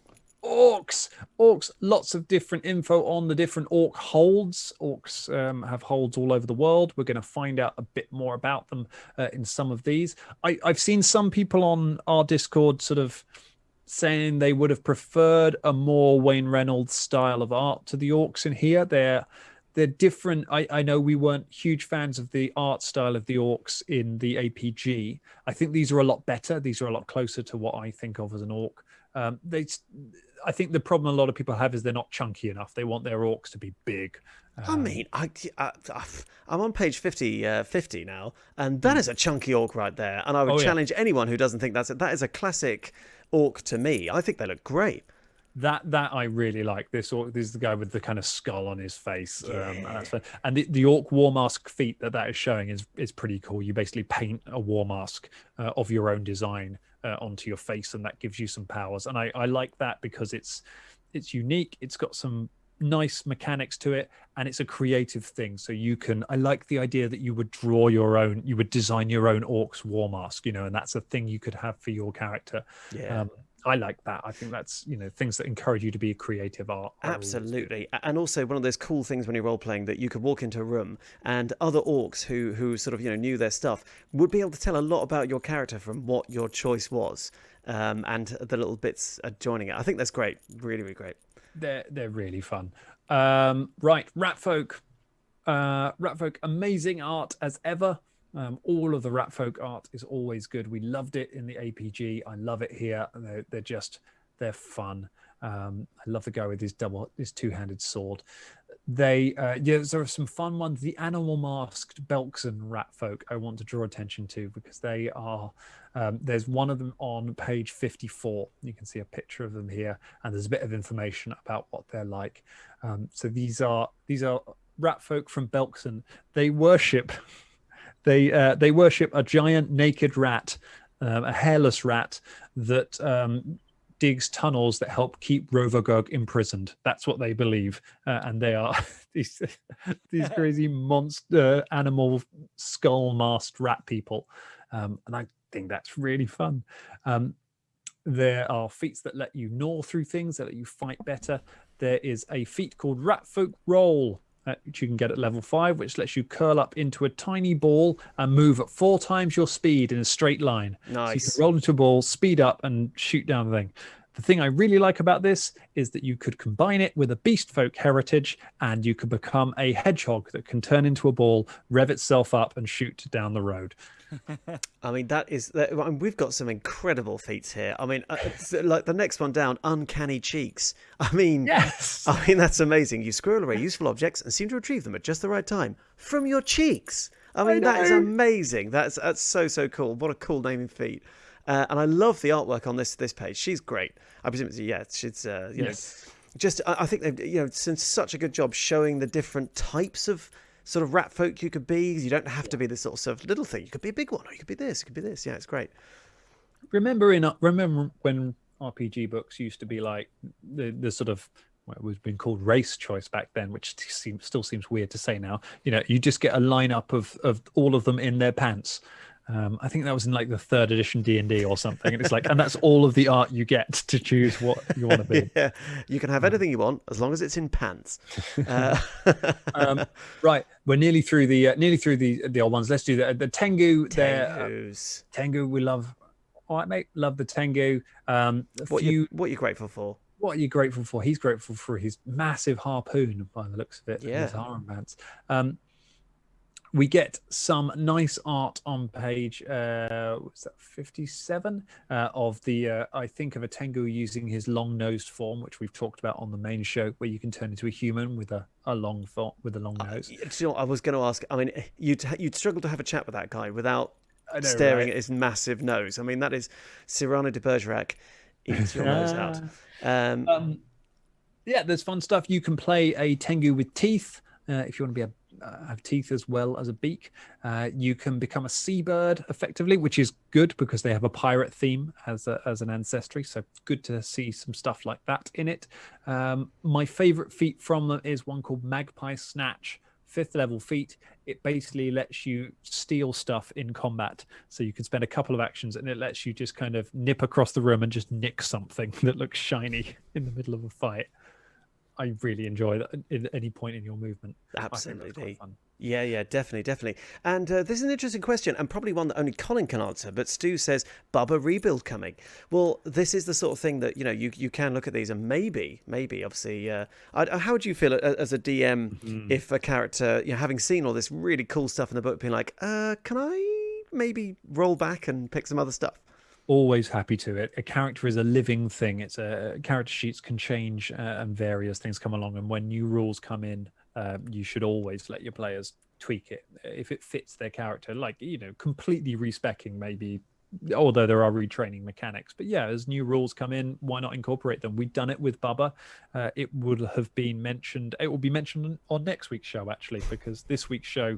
Orcs, lots of different info on the different orc holds. Orcs have holds all over the world. We're going to find out a bit more about them in some of these. I've seen some people on our Discord sort of saying they would have preferred a more Wayne Reynolds style of art to the orcs in here. They're different. I know we weren't huge fans of the art style of the orcs in the APG. I think these are a lot better. These are a lot closer to what I think of as an orc. I think the problem a lot of people have is they're not chunky enough. They want their orcs to be big. I mean, I'm on page 50 now, and that is a chunky orc right there. And I would challenge anyone who doesn't think that is a classic orc to me. I think they look great. That I really like. This orc. This is the guy with the kind of skull on his face. And that's fun. And the orc war mask feat that is showing is pretty cool. You basically paint a war mask of your own design onto your face, and that gives you some powers. And I like that because it's unique. It's got some nice mechanics to it, and it's a creative thing. So I like the idea that you would design your own orc's war mask, and that's a thing you could have for your character. I like that. I think that's, things that encourage you to be a creative art. Absolutely. And also one of those cool things when you're role playing, that you could walk into a room and other orcs who sort of, knew their stuff would be able to tell a lot about your character from what your choice was, and the little bits adjoining it. I think that's great. Really, really great. They're really fun. Right. Rat folk, amazing art as ever. All of the rat folk art is always good. We loved it in the APG. I love it here. They're fun. I love the guy with his two-handed sword. There are some fun ones. The animal masked Belkzen rat folk I want to draw attention to, because they are. There's one of them on page 54. You can see a picture of them here, and there's a bit of information about what they're like. So these are rat folk from Belkzen. They worship. They worship a giant naked rat, a hairless rat that digs tunnels that help keep Rovagog imprisoned. That's what they believe, and they are these crazy monster animal skull masked rat people, and I think that's really fun. There are feats that let you gnaw through things, that let you fight better. There is a feat called Rat Folk Roll, which you can get at level 5, which lets you curl up into a tiny ball and move at 4 times your speed in a straight line. Nice. So you can roll into a ball, speed up, and shoot down the thing. The thing I really like about this is that you could combine it with a beast folk heritage, and you could become a hedgehog that can turn into a ball, rev itself up, and shoot down the road. I mean, we've got some incredible feats here. I mean, like the next one down, Uncanny Cheeks. I mean, yes. I mean, that's amazing. You squirrel away useful objects and seem to retrieve them at just the right time from your cheeks. I mean, that is amazing. That's so cool. What a cool naming feat. And I love the artwork on this page. She's great. I presume she's yes. Just I think they've done such a good job showing the different types of sort of rat folk you could be. You don't have to be this sort of little thing. You could be a big one, or you could be this. You could be this. Yeah, it's great. Remember when RPG books used to be like the sort of, well, it was been called race choice back then, which still seems weird to say now. You just get a lineup of all of them in their pants. I think that was in like the 3rd edition D&D or something. And it's like, and that's all of the art you get to choose what you want to be. Yeah, you can have anything you want as long as it's in pants. Right, we're nearly through the old ones. Let's do the Tengu. Tengus. Tengu, we love. All right, mate, love the Tengu. What you grateful for? What are you grateful for? He's grateful for his massive harpoon, by the looks of it. Yeah. And his armbands. We get some nice art on page what's that, 57 of the I think of a Tengu using his long-nosed form, which we've talked about on the main show, where you can turn into a human with a long nose. You know, I was going to ask. I mean, you'd struggle to have a chat with that guy without staring at his massive nose. I mean, that is Cyrano de Bergerac eats your nose out. Yeah, there's fun stuff. You can play a Tengu with teeth if you want to be have teeth as well as a beak. You can become a seabird effectively, which is good because they have a pirate theme as an ancestry. So good to see some stuff like that in it. My favorite feat from them is one called Magpie Snatch. 5th level feat. It basically lets you steal stuff in combat. So you can spend a couple of actions and it lets you just kind of nip across the room and just nick something that looks shiny in the middle of a fight. I really enjoy that at any point in your movement. Absolutely. Yeah, definitely. And this is an interesting question, and probably one that only Colin can answer. But Stu says, Bubba rebuild coming. Well, this is the sort of thing that, you know, you can look at these and maybe, obviously, how would you feel as a DM if a character, you know, having seen all this really cool stuff in the book, being like, can I maybe roll back and pick some other stuff? Always happy to it. A character is a living thing. It's a character sheets can change and various things come along. And when new rules come in, you should always let your players tweak it if it fits their character. Like, you know, completely respecing maybe, although there are retraining mechanics. But yeah, as new rules come in, why not incorporate them? We've done it with Bubba. It would have been mentioned. It will be mentioned on next week's show actually, because this week's show,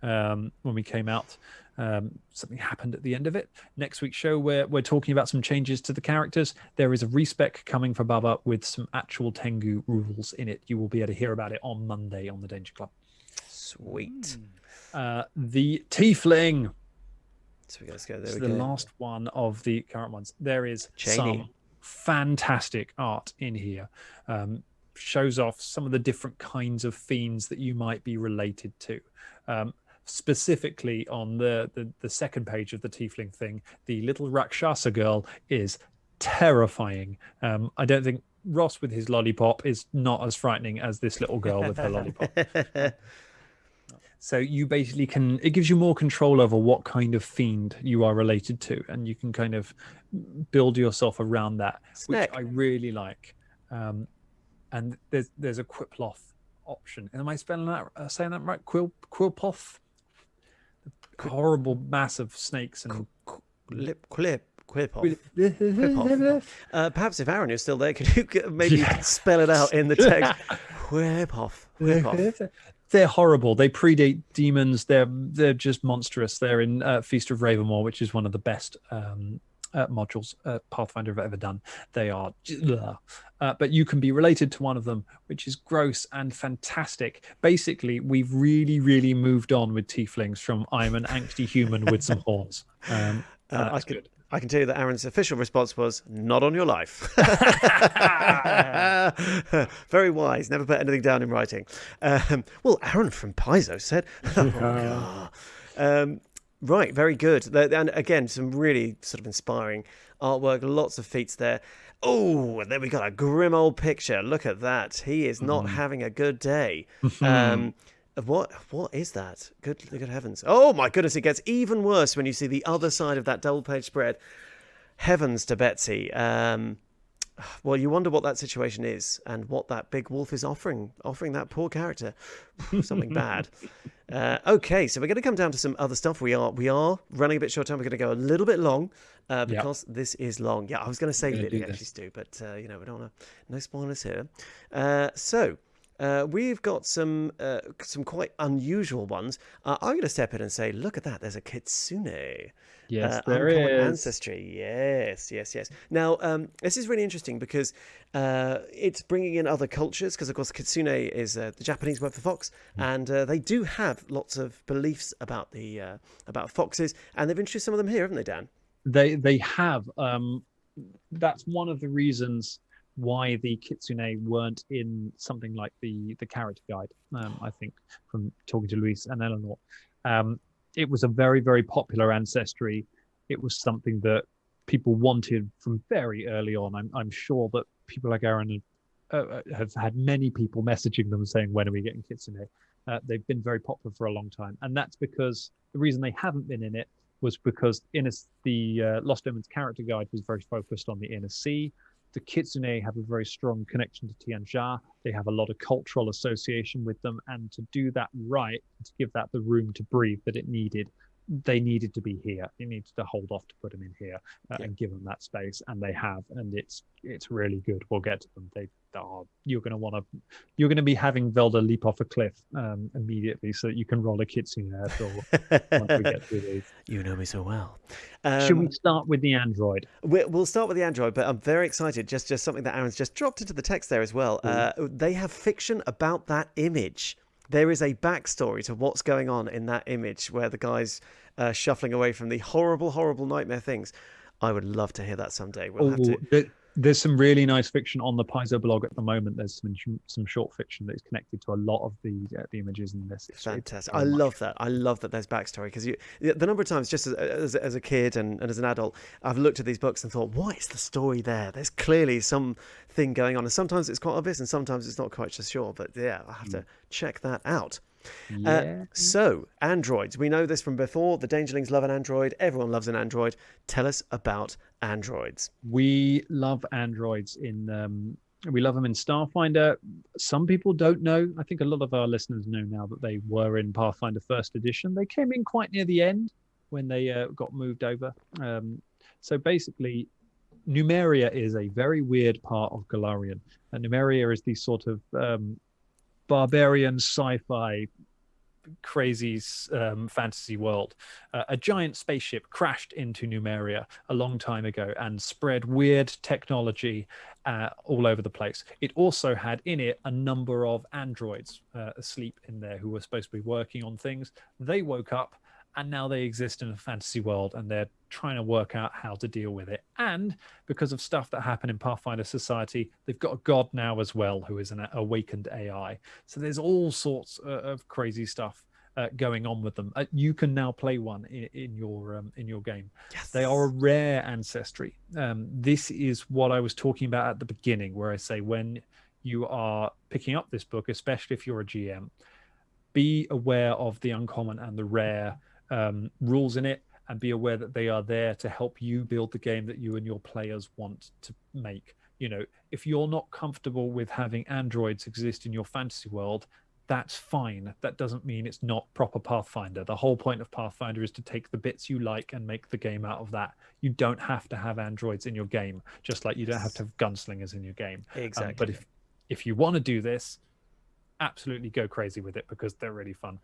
when we came out, something happened at the end of it. Next week's show, we're talking about some changes to the characters. There is a respec coming for Bubba with some actual Tengu rules in it. You will be able to hear about it on Monday on the Danger Club. Sweet. The Tiefling. So let's go. There It's we the go. last one of the current ones. There is Cheney. some fantastic art in here. Shows off some of the different kinds of fiends that you might be related to. Specifically on the second page of the Tiefling thing, the little Rakshasa girl is terrifying. I don't think Ross with his lollipop is not as frightening as this little girl with her lollipop. So you basically it gives you more control over what kind of fiend you are related to, and you can kind of build yourself around that, which I really like. And there's a Quiploth option. Am I saying that right? Quilpoth? Horrible, massive snakes and Quiploth. Perhaps if Aaron is still there, could you maybe spell it out in the text? Quiploth. They're horrible. They predate demons. They're just monstrous. They're in Feast of Ravenmore, which is one of the best modules Pathfinder have ever done. They are, but you can be related to one of them, which is gross and fantastic. Basically, we've really moved on with Tieflings from I'm an angsty human with some horns. I can tell you that Aaron's official response was, not on your life. Very wise. Never put anything down in writing. Well, Aaron from Paizo said... Right, very good. And again, some really sort of inspiring artwork, lots of feats there. Oh, and then we got a grim old picture. Look at that. He is not having a good day. What is that? Good heavens. Oh my goodness, it gets even worse when you see the other side of that double page spread. Heavens to Betsy. Well, you wonder what that situation is and what that big wolf is offering that poor character. Something bad. Okay, so we're going to come down to some other stuff. We are running a bit short time. We're going to go a little bit long because this is long. Yeah, I was going to say Lily actually, Stu, but we don't want to. No spoilers here. So we've got some quite unusual ones. I'm going to step in and say, look at that. There's a kitsune. Yes, there Uncommon is. ancestry. Yes, yes, yes. Now, this is really interesting because it's bringing in other cultures. Because of course, kitsune is the Japanese word for fox, and they do have lots of beliefs about the about foxes, and they've introduced some of them here, haven't they, Dan? They have. That's one of the reasons why the kitsune weren't in something like the character guide. I think from talking to Luis and Eleanor, it was a very, very popular ancestry. It was something that people wanted from very early on. I'm sure that people like Aaron have had many people messaging them saying, when are we getting kitsune? They've been very popular for a long time, and that's because the reason they haven't been in it was because the Lost Omens character guide was very focused on the inner sea. The kitsune have a very strong connection to Tianjia. They have a lot of cultural association with them, and to do that right, to give that the room to breathe that it needed, they needed to be here. They needed to hold off to put them in here and give them that space, and they have, and it's really good. We'll get to them. They are you're going to be having Velda leap off a cliff immediately, so that you can roll a kitsune once we get through these. You know me so well. Should we start with the android? We'll start with the android, but I'm very excited. Just something that Aaron's just dropped into the text there as well. They have fiction about that image. There is a backstory to what's going on in that image where the guy's shuffling away from the horrible, horrible nightmare things. I would love to hear that someday. We'll have to. There's some really nice fiction on the Paizo blog at the moment. There's some short fiction that is connected to a lot of the images in this. Fantastic. I love that. I love that there's backstory, because the number of times, just as a kid and as an adult, I've looked at these books and thought, what is the story there? There's clearly something going on, and sometimes it's quite obvious and sometimes it's not quite so sure, but yeah, I'll have to check that out. Yeah. So, androids. We know this from before. The Dangerlings love an android. Everyone loves an android. Tell us about androids. We love androids we love them in Starfinder. Some people don't know. I think a lot of our listeners know now that they were in Pathfinder First Edition. They came in quite near the end when they got moved over. So basically, Numeria is a very weird part of Golarion. And Numeria is the sort of barbarian sci-fi crazy fantasy world. A giant spaceship crashed into Numeria a long time ago and spread weird technology all over the place. It also had in it a number of androids asleep in there who were supposed to be working on things. They woke up, and now they exist in a fantasy world, and they're trying to work out how to deal with it. And because of stuff that happened in Pathfinder Society, they've got a god now as well, who is an awakened AI. So there's all sorts of crazy stuff going on with them. You can now play one in your game. Yes. They are a rare ancestry. This is what I was talking about at the beginning, where I say when you are picking up this book, especially if you're a GM, be aware of the uncommon and the rare rules in it, and be aware that they are there to help you build the game that you and your players want to make. You know, if you're not comfortable with having androids exist in your fantasy world, that's fine. That doesn't mean it's not proper Pathfinder. The whole point of Pathfinder is to take the bits you like and make the game out of that. You don't have to have androids in your game, just like you don't have to have gunslingers in your game. Exactly. But if you want to do this, absolutely go crazy with it, because they're really fun.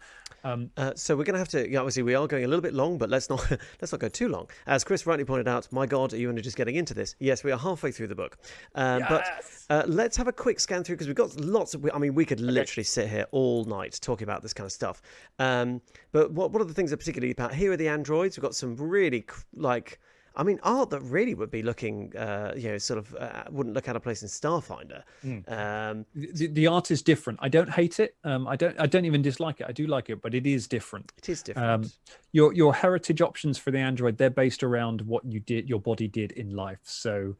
So we're going to have to, obviously we are going a little bit long, but let's not go too long. As Chris rightly pointed out, my God, are you only just getting into this? Yes, we are halfway through the book. Yes! But let's have a quick scan through, because we've got lots of, we could literally sit here all night talking about this kind of stuff. But what are the things that particularly about? Here are the androids. We've got some really, art that really would be looking, wouldn't look out of place in Starfinder. The art is different. I don't hate it. I don't even dislike it. I do like it, but it is different. It is different. Your heritage options for the android, they're based around what your body did in life. So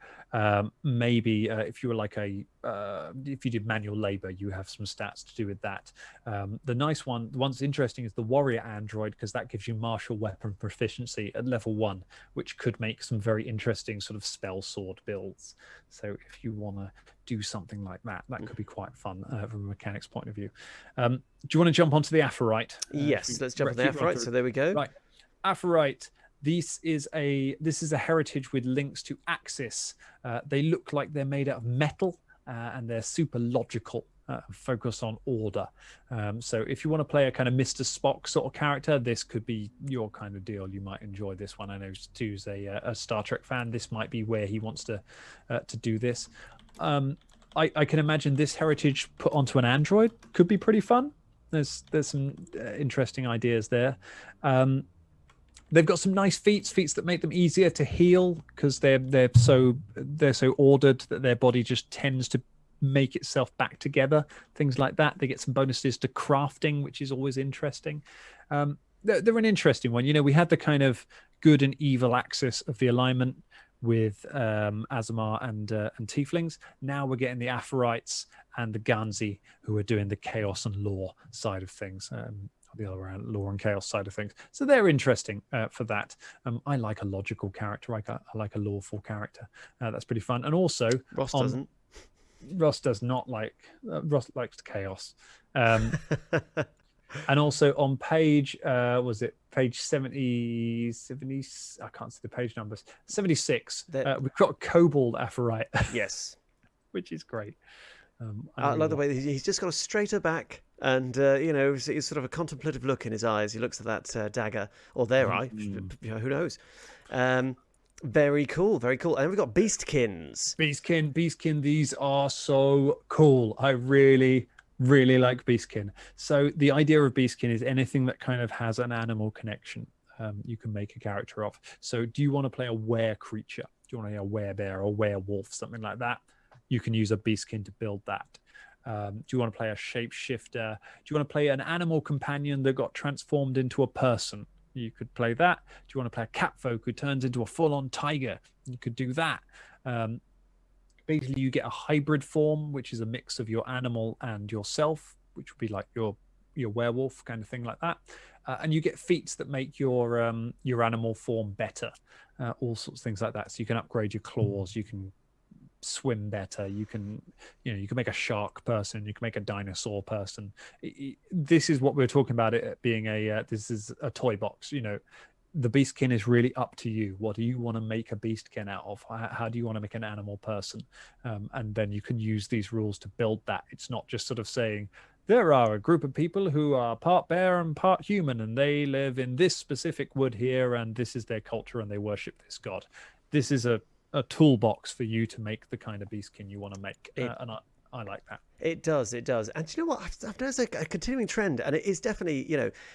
maybe if you were like if you did manual labor, you have some stats to do with that. The one that's interesting is the warrior android, because that gives you martial weapon proficiency at level 1, which could make some very interesting sort of spell sword builds. So if you want to do something like that, that could be quite fun from a mechanics point of view. Do you want to jump onto the Aphorite? Yes, let's jump on the Aphorite. So there we go. Right, Aphorite. This is a heritage with links to Axis. They look like they're made out of metal, and they're super logical. focus on order. So if you want to play a kind of Mr. Spock sort of character, this could be your kind of deal. You might enjoy this one. I know Stu's a Star Trek fan. This might be where he wants to do this. I can imagine this heritage put onto an android could be pretty fun. There's some interesting ideas there. They've got some nice feats that make them easier to heal because they're so ordered that their body just tends to make itself back together. Things like that. They get some bonuses to crafting, which is always interesting. They're an interesting one. We had the kind of good and evil axis of the alignment with Asamar and Tieflings. Now we're getting the Aphorites and the Gansey, who are doing the chaos and law side of things. The other around, law and chaos side of things. So they're interesting for that. I like a logical character. I like a lawful character. That's pretty fun. And also, Ross doesn't. Ross does not like. Ross likes chaos. And also on page, was it page 70, I can't see the page numbers, 76, we've got a Kobold Aphorite. Yes. Which is great. I like the way he's just got a straighter back and, it's sort of a contemplative look in his eyes. He looks at that dagger, or their eye, who knows. Very cool, very cool. And we've got Beastkins. Beastkin, these are so cool. I really like Beastkin. So the idea of Beastkin is anything that kind of has an animal connection, you can make a character of. So do you want to play a were creature? Do you want to play a werebear or a werewolf, something like that? You can use a Beastkin to build that. Do you want to play a shapeshifter? Do you want to play an animal companion that got transformed into a person? You could play that. Do you want to play a catfolk who turns into a full-on tiger? You could do that. Basically, you get a hybrid form, which is a mix of your animal and yourself, which would be like your werewolf kind of thing like that. And you get feats that make your animal form better, all sorts of things like that. So you can upgrade your claws, you can swim better, you can make a shark person, you can make a dinosaur person. This is what we're talking about, it being this is a toy box. The Beastkin is really up to you. What do you want to make a Beastkin out of? How do you want to make an animal person? And then you can use these rules to build that. It's not just sort of saying, there are a group of people who are part bear and part human, and they live in this specific wood here, and this is their culture, and they worship this god. This is a toolbox for you to make the kind of Beastkin you want to make. And I like that. It does. And do you know what? I've noticed a continuing trend, and it is definitely,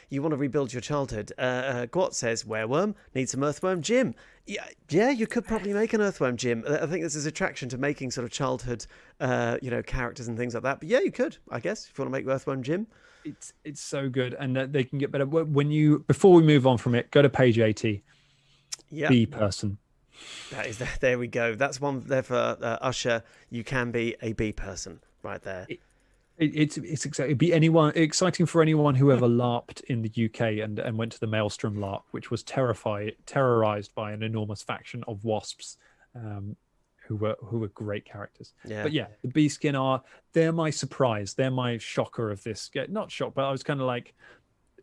you want to rebuild your childhood. Gwot says, Werewolm needs some Earthworm Jim. Yeah, you could probably make an Earthworm Jim. I think there's attraction to making sort of childhood, characters and things like that. But yeah, you could, I guess, if you want to make Earthworm Jim. It's so good, and they can get better. Before we move on from it, go to page 80. Yeah. Bee person. That is there we go. That's one there for Usher. You can be a bee person right there. It's exciting. It'd be exciting for anyone who ever LARPed in the UK and went to the Maelstrom LARP, which was terrorized by an enormous faction of wasps, who were great characters. Yeah. But yeah, the Beastkin they're my surprise. They're my shocker of this. Not shocked, but I was kind of like,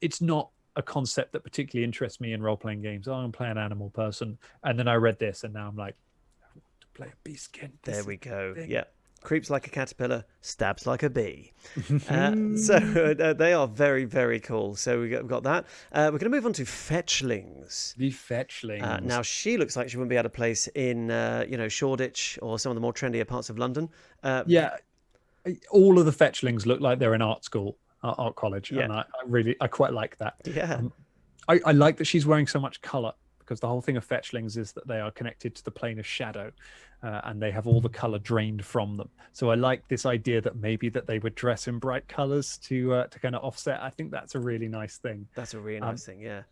it's not a concept that particularly interests me in role-playing games. I'm playing an animal person, and then I read this, and now I'm like, I want to play a Beastkin. There we go. Yeah, creeps like a caterpillar, stabs like a bee. So they are very, very cool. So we've got that. We're going to move on to Fetchlings. The Fetchlings. Now she looks like she wouldn't be able to place in Shoreditch or some of the more trendier parts of London. Yeah, all of the Fetchlings look like they're in art college, and I quite like that. Yeah. I like that she's wearing so much color, because the whole thing of Fetchlings is that they are connected to the plane of shadow, and they have all the color drained from them. So I like this idea that maybe that they would dress in bright colors to kind of offset. I think that's a really nice thing. That's a really nice thing. Yeah.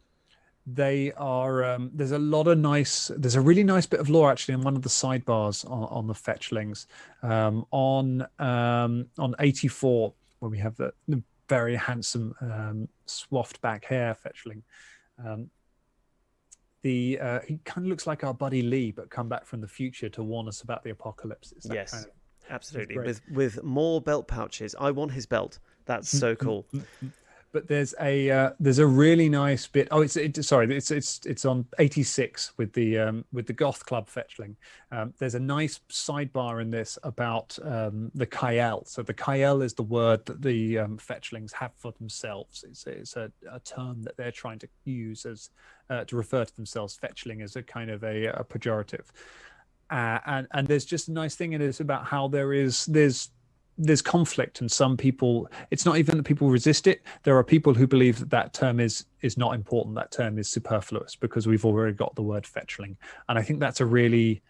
They are there's a really nice bit of lore actually in one of the sidebars on the Fetchlings, on 84, where we have the very handsome swaffed back hair Fetchling. He kind of looks like our buddy Lee, but come back from the future to warn us about the apocalypse. Yes, kind of, absolutely. With more belt pouches. I want his belt. That's so cool. But there's a really nice bit. Oh, it's on 86 with the Goth Club Fetchling. There's a nice sidebar in this about the Kael. So the Kael is the word that the Fetchlings have for themselves. It's a term that they're trying to use as to refer to themselves. Fetchling is a kind of a pejorative. And there's just a nice thing in it about how there's conflict, and some people, it's not even that people resist it. There are people who believe that term is not important. That term is superfluous because we've already got the word fetchling. And I think it's a really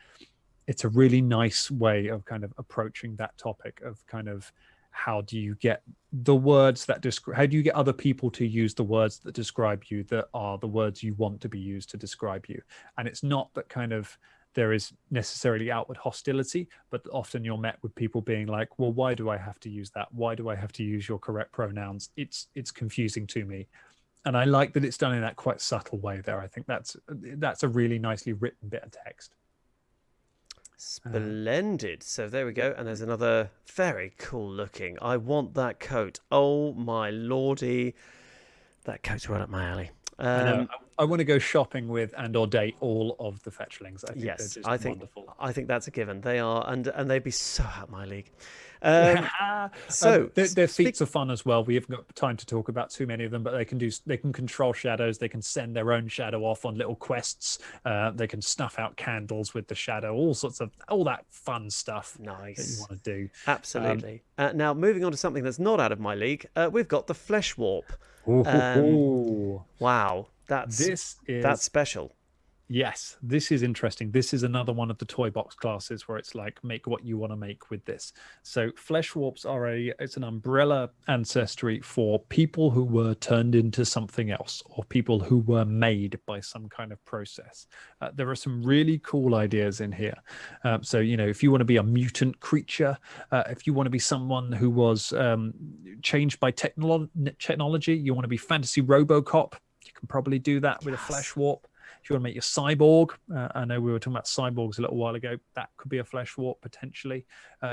nice way of kind of approaching that topic of kind of how do you get the words that describe, how do you get other people to use the words that describe you, that are the words you want to be used to describe you. And it's not that kind of there is necessarily outward hostility, but often you're met with people being like, well, why do I have to use that? Why do I have to use your correct pronouns? It's confusing to me. And I like that it's done in that quite subtle way there. I think that's a really nicely written bit of text. Splendid. So there we go. And there's another very cool looking. I want that coat. Oh my lordy. That coat's right up my alley. I know. I want to go shopping with and/or date all of the Fetchlings. I think yes, they're just wonderful. I think that's a given. They are, and they'd be so out my league. So their feats are fun as well. We haven't got time to talk about too many of them, but they can control shadows. They can send their own shadow off on little quests. They can snuff out candles with the shadow. All that fun stuff. Nice. That you want to do. Absolutely. Now moving on to something that's not out of my league. We've got the Flesh Warp. Wow, that's special. Yes, this is interesting. This is another one of the toy box classes where it's like, make what you want to make with this. So flesh warps it's an umbrella ancestry for people who were turned into something else, or people who were made by some kind of process. There are some really cool ideas in here. So, if you want to be a mutant creature, if you want to be someone who was changed by technology, you want to be fantasy Robocop, you can probably do that with a flesh warp. If you want to make your cyborg, I know we were talking about cyborgs a little while ago, that could be a flesh warp potentially.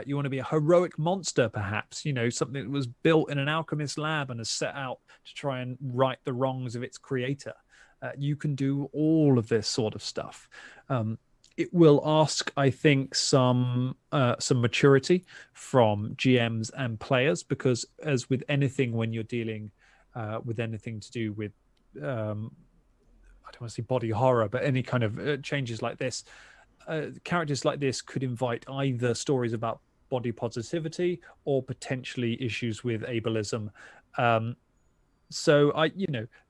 You want to be a heroic monster, perhaps, something that was built in an alchemist lab and is set out to try and right the wrongs of its creator. You can do all of this sort of stuff. It will ask, I think, some maturity from GMs and players, because as with anything, when you're dealing with anything to do with I don't want to say body horror, but any kind of changes like this, characters like this could invite either stories about body positivity or potentially issues with ableism. So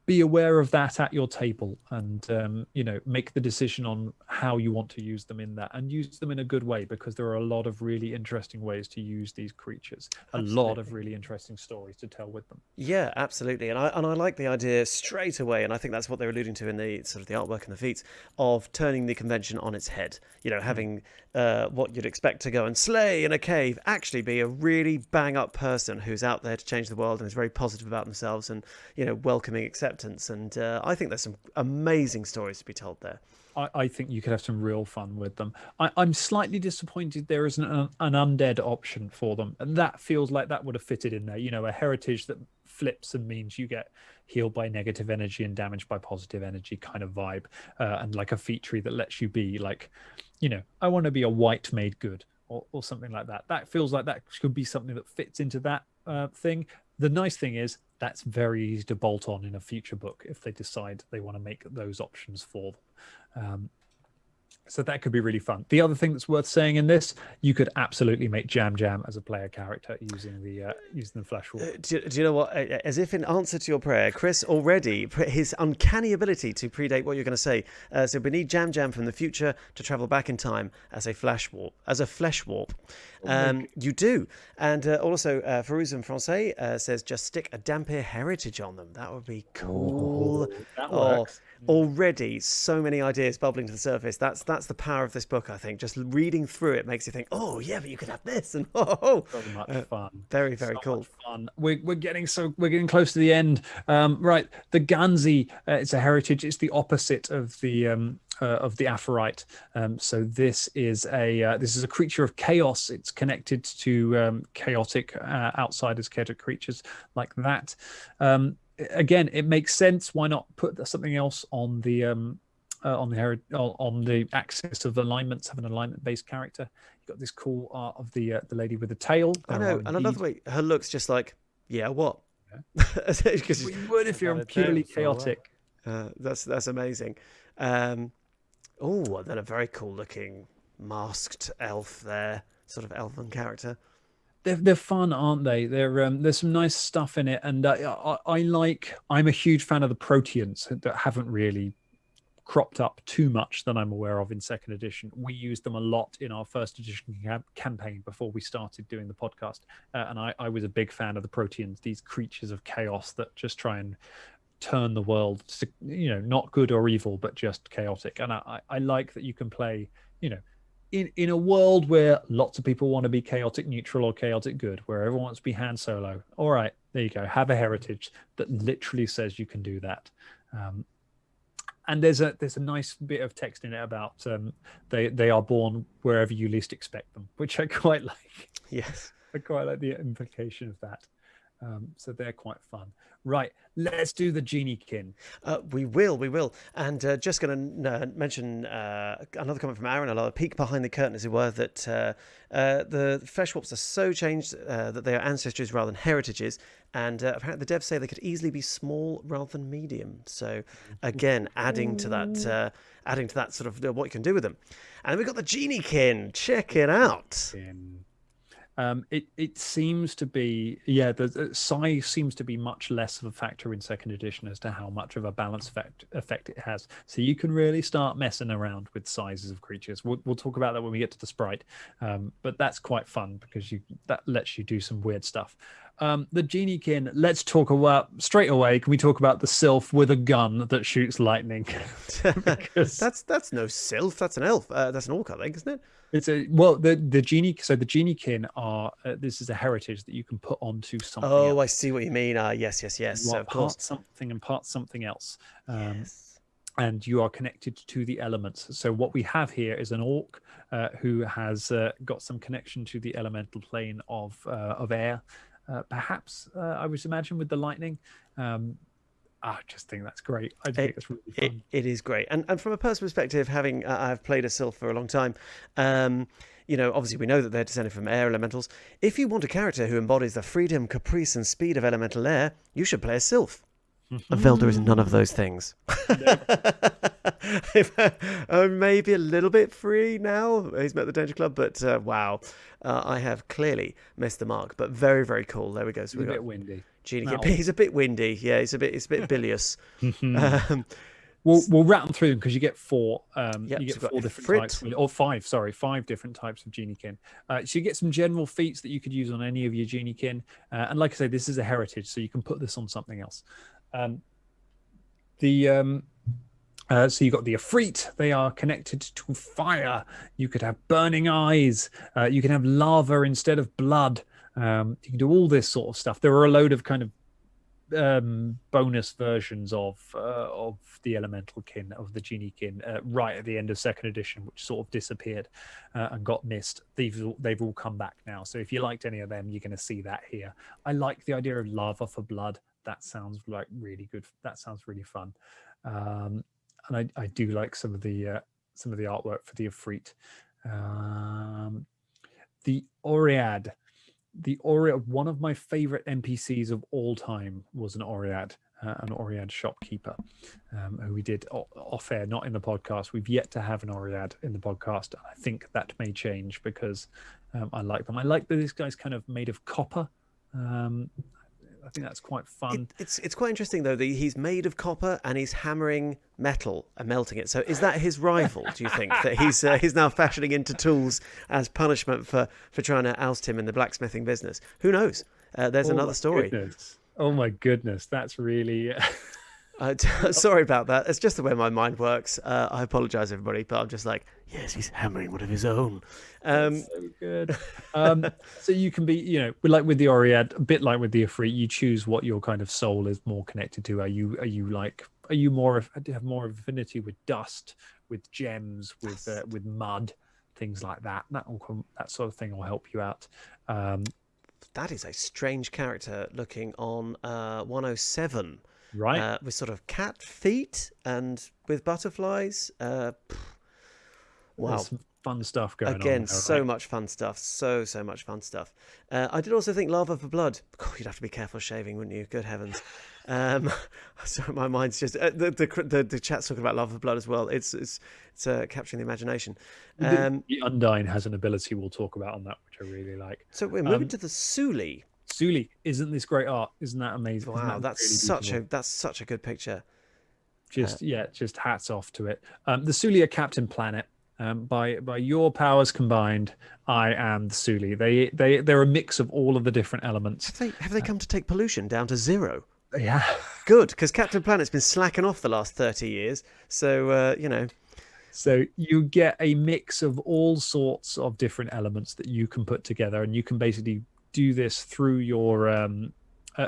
be aware of that at your table, and make the decision on how you want to use them in that, and use them in a good way, because there are a lot of really interesting ways to use these creatures. Absolutely. A lot of really interesting stories to tell with them. Yeah, absolutely. And I like the idea straight away, and I think that's what they're alluding to in the sort of the artwork and the feats, of turning the convention on its head. Having what you'd expect to go and slay in a cave actually be a really bang up person who's out there to change the world and is very positive about themselves and welcoming acceptance. And I think there's some amazing stories to be told there. I think you could have some real fun with them. I'm slightly disappointed there isn't an undead option for them, and that feels like that would have fitted in there. A heritage that flips and means you get healed by negative energy and damaged by positive energy kind of vibe, and like a feat tree that lets you be like, I want to be a white made good or something like that. That feels like that could be something that fits into that thing. The nice thing is that's very easy to bolt on in a future book if they decide they want to make those options for them. So that could be really fun. The other thing that's worth saying in this, you could absolutely make Jam Jam as a player character using the flesh warp. Do you know what? As if in answer to your prayer, Chris already his uncanny ability to predate what you're going to say. So we need Jam Jam from the future to travel back in time as a flesh warp. You do. And also, Farouzan Francais says just stick a Dampier heritage on them. That would be cool. That works. Already so many ideas bubbling to the surface. That's the power of this book, I think. Just reading through it makes you think, oh yeah, but you could have this, and so much fun. Very, very so cool. Much fun. We're getting close to the end. Right, the Gansey, it's a heritage. It's the opposite of the Aphorite. So this is a creature of chaos. It's connected to chaotic outsiders, chaotic creatures like that. again, it makes sense. Why not put something else on the axis of alignments? Have an alignment-based character. You've got this cool art of the lady with the tail. I know, and I love the way her looks just like, yeah, what? Because Well, you would if you're purely chaotic. that's amazing. Oh, and then a very cool looking masked elf there, sort of elven character. They're fun, aren't they? There's some nice stuff in it, and I'm a huge fan of the Proteans that haven't really cropped up too much that I'm aware of in second edition. We used them a lot in our first edition campaign before we started doing the podcast, and I was a big fan of the Proteans, these creatures of chaos that just try and turn the world to, not good or evil, but just chaotic. And I like that you can play, in a world where lots of people want to be chaotic neutral or chaotic good, where everyone wants to be Han Solo. All right, there you go. Have a heritage that literally says you can do that. And there's a nice bit of text in it about they are born wherever you least expect them, which I quite like. Yes, I quite like the implication of that. So they're quite fun. Right, let's do the Genie Kin. We will. And just going to mention another comment from Aaron, a peek behind the curtain, as it were, that the flesh warps are so changed that they are ancestries rather than heritages. And apparently the devs say they could easily be small rather than medium. So again, adding to that sort of what you can do with them. And we've got the Genie Kin. Check it out. It seems to be, the size seems to be much less of a factor in second edition as to how much of a balance effect it has. So you can really start messing around with sizes of creatures. We'll talk about that when we get to the sprite, but that's quite fun because that lets you do some weird stuff. The Genie Kin, let's talk about straight away. Can we talk about the sylph with a gun that shoots lightning? That's no sylph. That's an elf. That's an orc, I think, isn't it? It's the Genie. So the Genie Kin are this is a heritage that you can put onto something. Oh, else. I see what you mean. Yes. So of course, part something and part something else. Yes. And you are connected to the elements. So what we have here is an orc who has got some connection to the elemental plane of air. Perhaps I would imagine with the lightning. I just think that's great. I think that's really fun. It is great. And from a personal perspective, having I've played a sylph for a long time, obviously we know that they're descended from air elementals. If you want a character who embodies the freedom, caprice, and speed of elemental air, you should play a sylph. And Velda is none of those things. Maybe a little bit free now. He's met the Danger Club, but wow, I have clearly missed the mark. But very, very cool. There we go. So He's a bit windy. Genie Kin. He's a bit windy. Yeah, he's a bit bilious. We'll rattle through them because you get four. You get so 4 different types, or 5. Sorry, 5 different types of Genie Kin. So you get some general feats that you could use on any of your Genie Kin. And like I say, this is a heritage, so you can put this on something else. So you've got the Ifrit. They are connected to fire. You could have burning eyes. You can have lava instead of blood. You can do all this sort of stuff. There are a load of kind of bonus versions of the elemental kin, of the Genie Kin, right at the end of second edition, which sort of disappeared and got missed. They've all come back now. So if you liked any of them, you're going to see that here. I like the idea of lava for blood. That sounds like really good. That sounds really fun. And I do like some of the artwork for the Ifrit. The Oriad. The Oriad, one of my favorite NPCs of all time, was an Oriad shopkeeper, who we did off air, not in the podcast. We've yet to have an Oriad in the podcast. I think that may change because I like them. I like that this guy's kind of made of copper. I think that's quite fun. It's quite interesting though that he's made of copper and he's hammering metal and melting it. So is that his rival? Do you think that he's now fashioning into tools as punishment for trying to oust him in the blacksmithing business? Who knows? There's another story. Goodness. Oh my goodness, that's really. Sorry about that. It's just the way my mind works. I apologise, everybody, but I'm just like, yes, he's hammering one of his own. So good. So you can be, like with the Oriad, a bit like with the Ifrit, you choose what your kind of soul is more connected to. Are you more have more affinity with dust, with gems, with mud, things like that? That sort of thing will help you out. that is a strange character looking on 107. Right. With sort of cat feet and with butterflies. Wow. There's some fun stuff going on Again, there, so right? much fun stuff. So much fun stuff. I did also think Lava for Blood. God, you'd have to be careful shaving, wouldn't you? Good heavens. So my mind's just... the chat's talking about Lava for Blood as well. It's capturing the imagination. The Undyne has an ability we'll talk about on that, which I really like. So we're moving to the Suli. Suli, isn't this great art? Isn't that amazing? Wow, Isn't that that's such a good picture. Just hats off to it. The Suli are Captain Planet. By your powers combined, I am the Suli. They're a mix of all of the different elements. Have they come to take pollution down to 0? Yeah. Good, because Captain Planet's been slacking off the last 30 years. So So you get a mix of all sorts of different elements that you can put together, and you can basically do this through your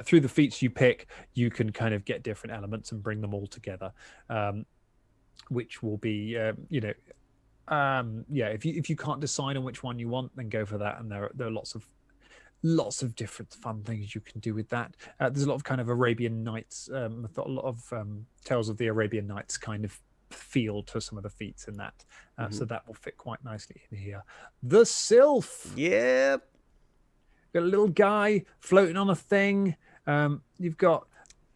through the feats you pick. You can kind of get different elements and bring them all together, which will be if you can't decide on which one you want, then go for that. And there are lots of different fun things you can do with that. There's a lot of kind of Arabian Nights, a lot of Tales of the Arabian Nights kind of feel to some of the feats in that. So that will fit quite nicely in here. The Sylph. Yep. Got a little guy floating on a thing. You've got...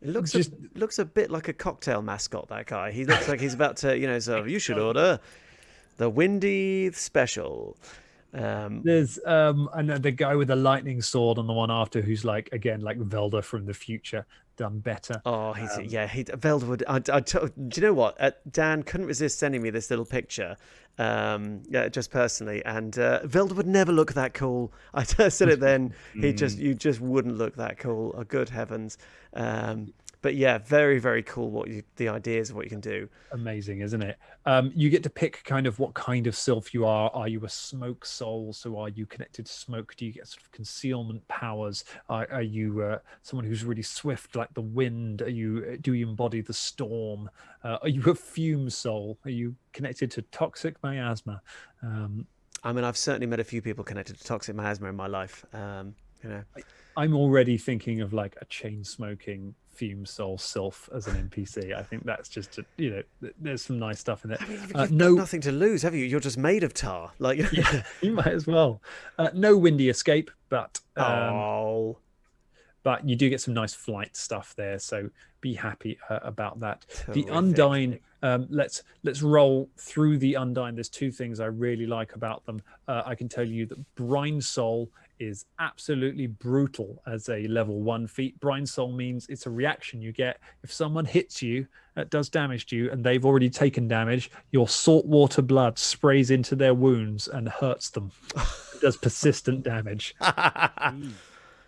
It looks a bit like a cocktail mascot, that guy. He looks like he's about to, so you should order the Windy Special. There's the guy with the lightning sword on the one after, who's like Velda from the future done better. Oh, Velda would. Do you know what? Dan couldn't resist sending me this little picture, just personally, and Velda would never look that cool. I said it then. You just wouldn't look that cool. Oh, good heavens! But yeah, very, very cool. The ideas of what you can do. Amazing, isn't it? You get to pick kind of what kind of Sylph you are. Are you a smoke soul? So are you connected to smoke? Do you get sort of concealment powers? Are you someone who's really swift like the wind? Do you embody the storm? Are you a fume soul? Are you connected to toxic miasma? I mean, I've certainly met a few people connected to toxic miasma in my life. I'm already thinking of like a chain smoking fume soul sylph as an NPC. I think that's just there's some nice stuff in it. I mean, you've got nothing to lose, have you? You're just made of tar. Yeah, you might as well. No windy escape, but but you do get some nice flight stuff there, so be happy about that. Terrific. The Undyne, let's roll through the Undyne. There's two things I really like about them. I can tell you that Brine Soul is absolutely brutal as a level 1 feat. Brine Soul means it's a reaction you get if someone hits you, does damage to you, and they've already taken damage. Your saltwater blood sprays into their wounds and hurts them. It does persistent damage.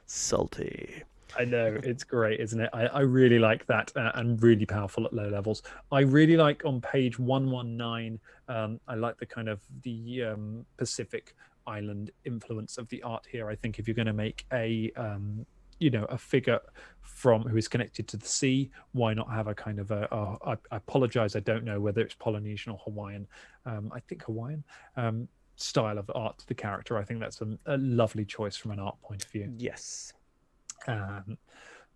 Salty. I know, it's great, isn't it? I really like that, and really powerful at low levels. I really like on page 119, I like the kind of the Pacific Island influence of the art here. I think if you're going to make a figure who is connected to the sea, why not have a kind of I apologize, I don't know whether it's Polynesian or Hawaiian. I think Hawaiian style of art to the character. I think that's a lovely choice from an art point of view. Yes.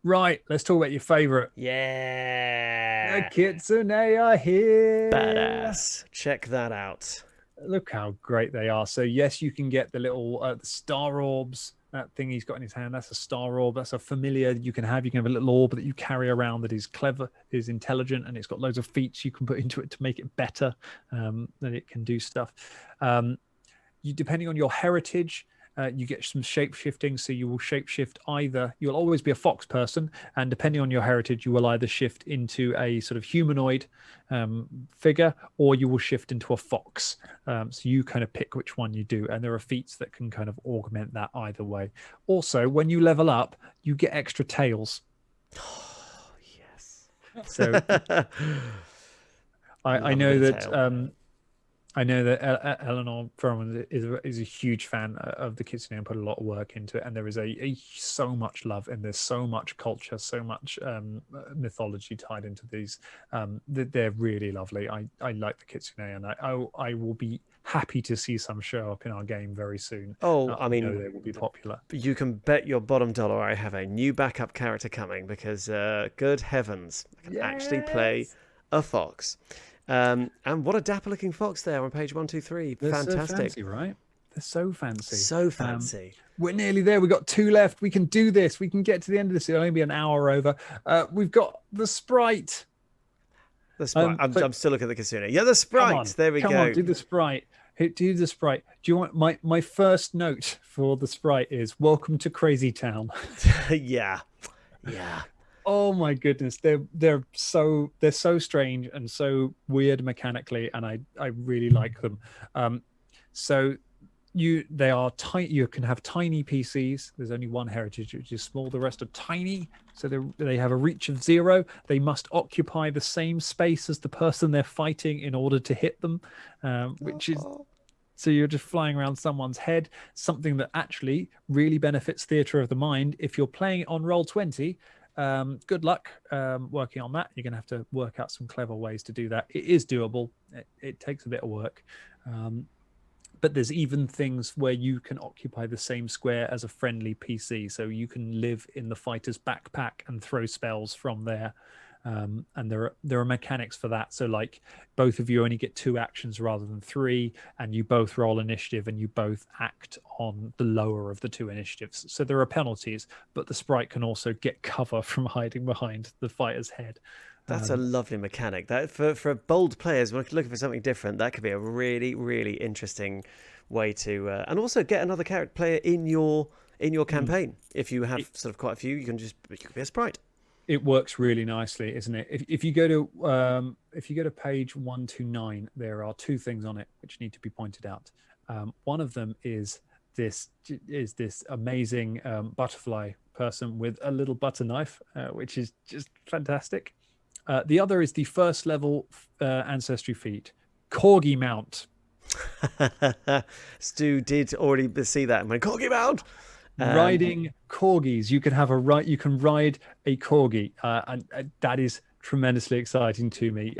Right, let's talk about your favorite. Yeah. The Kitsune are here. Badass. Check that out. Look how great they are. So yes, you can get the little the star orbs. That thing he's got in his hand, that's a star orb. That's a familiar you can have. You can have a little orb that you carry around that is clever, is intelligent, and it's got loads of feats you can put into it to make it better, that it can do stuff. You, depending on your heritage, you get some shape shifting. So you will shape shift you'll always be a fox person, and depending on your heritage, you will either shift into a sort of humanoid figure, or you will shift into a fox. So you kind of pick which one you do, and there are feats that can kind of augment that either way. Also, when you level up, you get extra tails. Oh, yes. So I know that I know that Eleanor Furman is a huge fan of the Kitsune and put a lot of work into it, and there is so much love, and there's so much culture, so much mythology tied into these. They're really lovely. I like the Kitsune, and I will be happy to see some show up in our game very soon. Oh, I know they will be popular. You can bet your bottom dollar I have a new backup character coming because, good heavens, I can actually play a fox. And what a dapper-looking fox there on page 123. They're Fantastic. so fancy, right? They're so fancy. So fancy. We're nearly there. We've got 2 left. We can do this. We can get to the end of this. It'll only be an hour over. We've got the Sprite. The Sprite. I'm still looking at the Kasuna. Yeah, the Sprite. There we go. Come on, do the Sprite. Do the Sprite. Do you want my first note for the Sprite is welcome to Crazy Town. Yeah. Oh my goodness, they're so strange and so weird mechanically, and I really like them. So they are tight. You can have tiny PCs. There's only one heritage which is small. The rest are tiny. So they have a reach of 0. They must occupy the same space as the person they're fighting in order to hit them, which is. So you're just flying around someone's head, something that actually really benefits theatre of the mind. If you're playing it on Roll20, good luck working on that. You're going to have to work out some clever ways to do that. It is doable. It takes a bit of work. But there's even things where you can occupy the same square as a friendly PC. So you can live in the fighter's backpack and throw spells from there. And there are mechanics for that. So like both of you only get 2 actions rather than 3, and you both roll initiative and you both act on the lower of the 2 initiatives. So there are penalties, but the Sprite can also get cover from hiding behind the fighter's head. That's a lovely mechanic. That for bold players looking for something different, that could be a really, really interesting way to and also get another character player in your campaign. If you have sort of quite a few, you can be a Sprite. It works really nicely, isn't it? If you go to page 129, there are 2 things on it which need to be pointed out. One of them is this amazing butterfly person with a little butter knife, which is just fantastic. The other is the first level ancestry feat, Corgi Mount. Stu did already see that. My Corgi Mount. Riding corgis. You can ride a corgi, and that is tremendously exciting to me.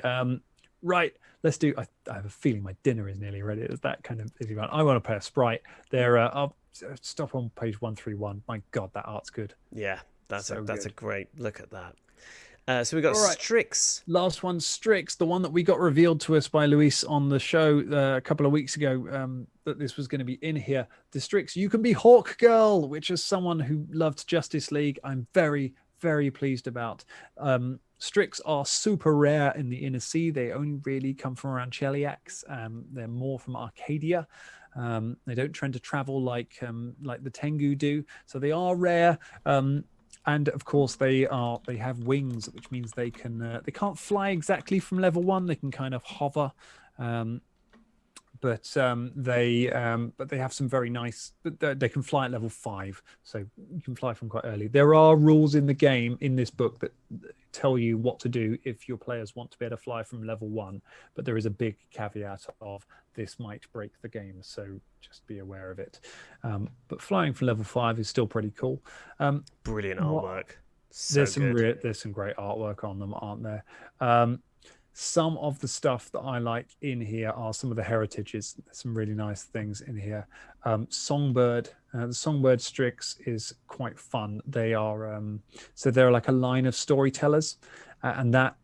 Right, let's do. I have a feeling my dinner is nearly ready. It's that kind of busy one. I want to play a Sprite. I'll stop on page 131. My God, that art's good. Yeah, that's a great look at that. So we've got All right. Strix. Last one, Strix, the one that we got revealed to us by Luis on the show a couple of weeks ago, that this was going to be in here. The Strix, you can be Hawk Girl, which is someone who loved Justice League. I'm very, very pleased about. Strix are super rare in the Inner Sea. They only really come from around Cheliax. They're more from Arcadia. They don't tend to travel like the Tengu do. So they are rare. And of course, they have wings, which means they can't fly exactly from level 1. They can kind of hover, but they have some very nice. They can fly at level 5, so you can fly from quite early. There are rules in the game in this book that tell you what to do if your players want to be able to fly from level 1, but there is a big caveat of this might break the game, so just be aware of it. But flying from level 5 is still pretty cool. Brilliant artwork. There's some great artwork on them, aren't there? Some of the stuff that I like in here are some of the heritages. There's some really nice things in here. Songbird, the Songbird Strix is quite fun. They are so they're like a line of storytellers, and that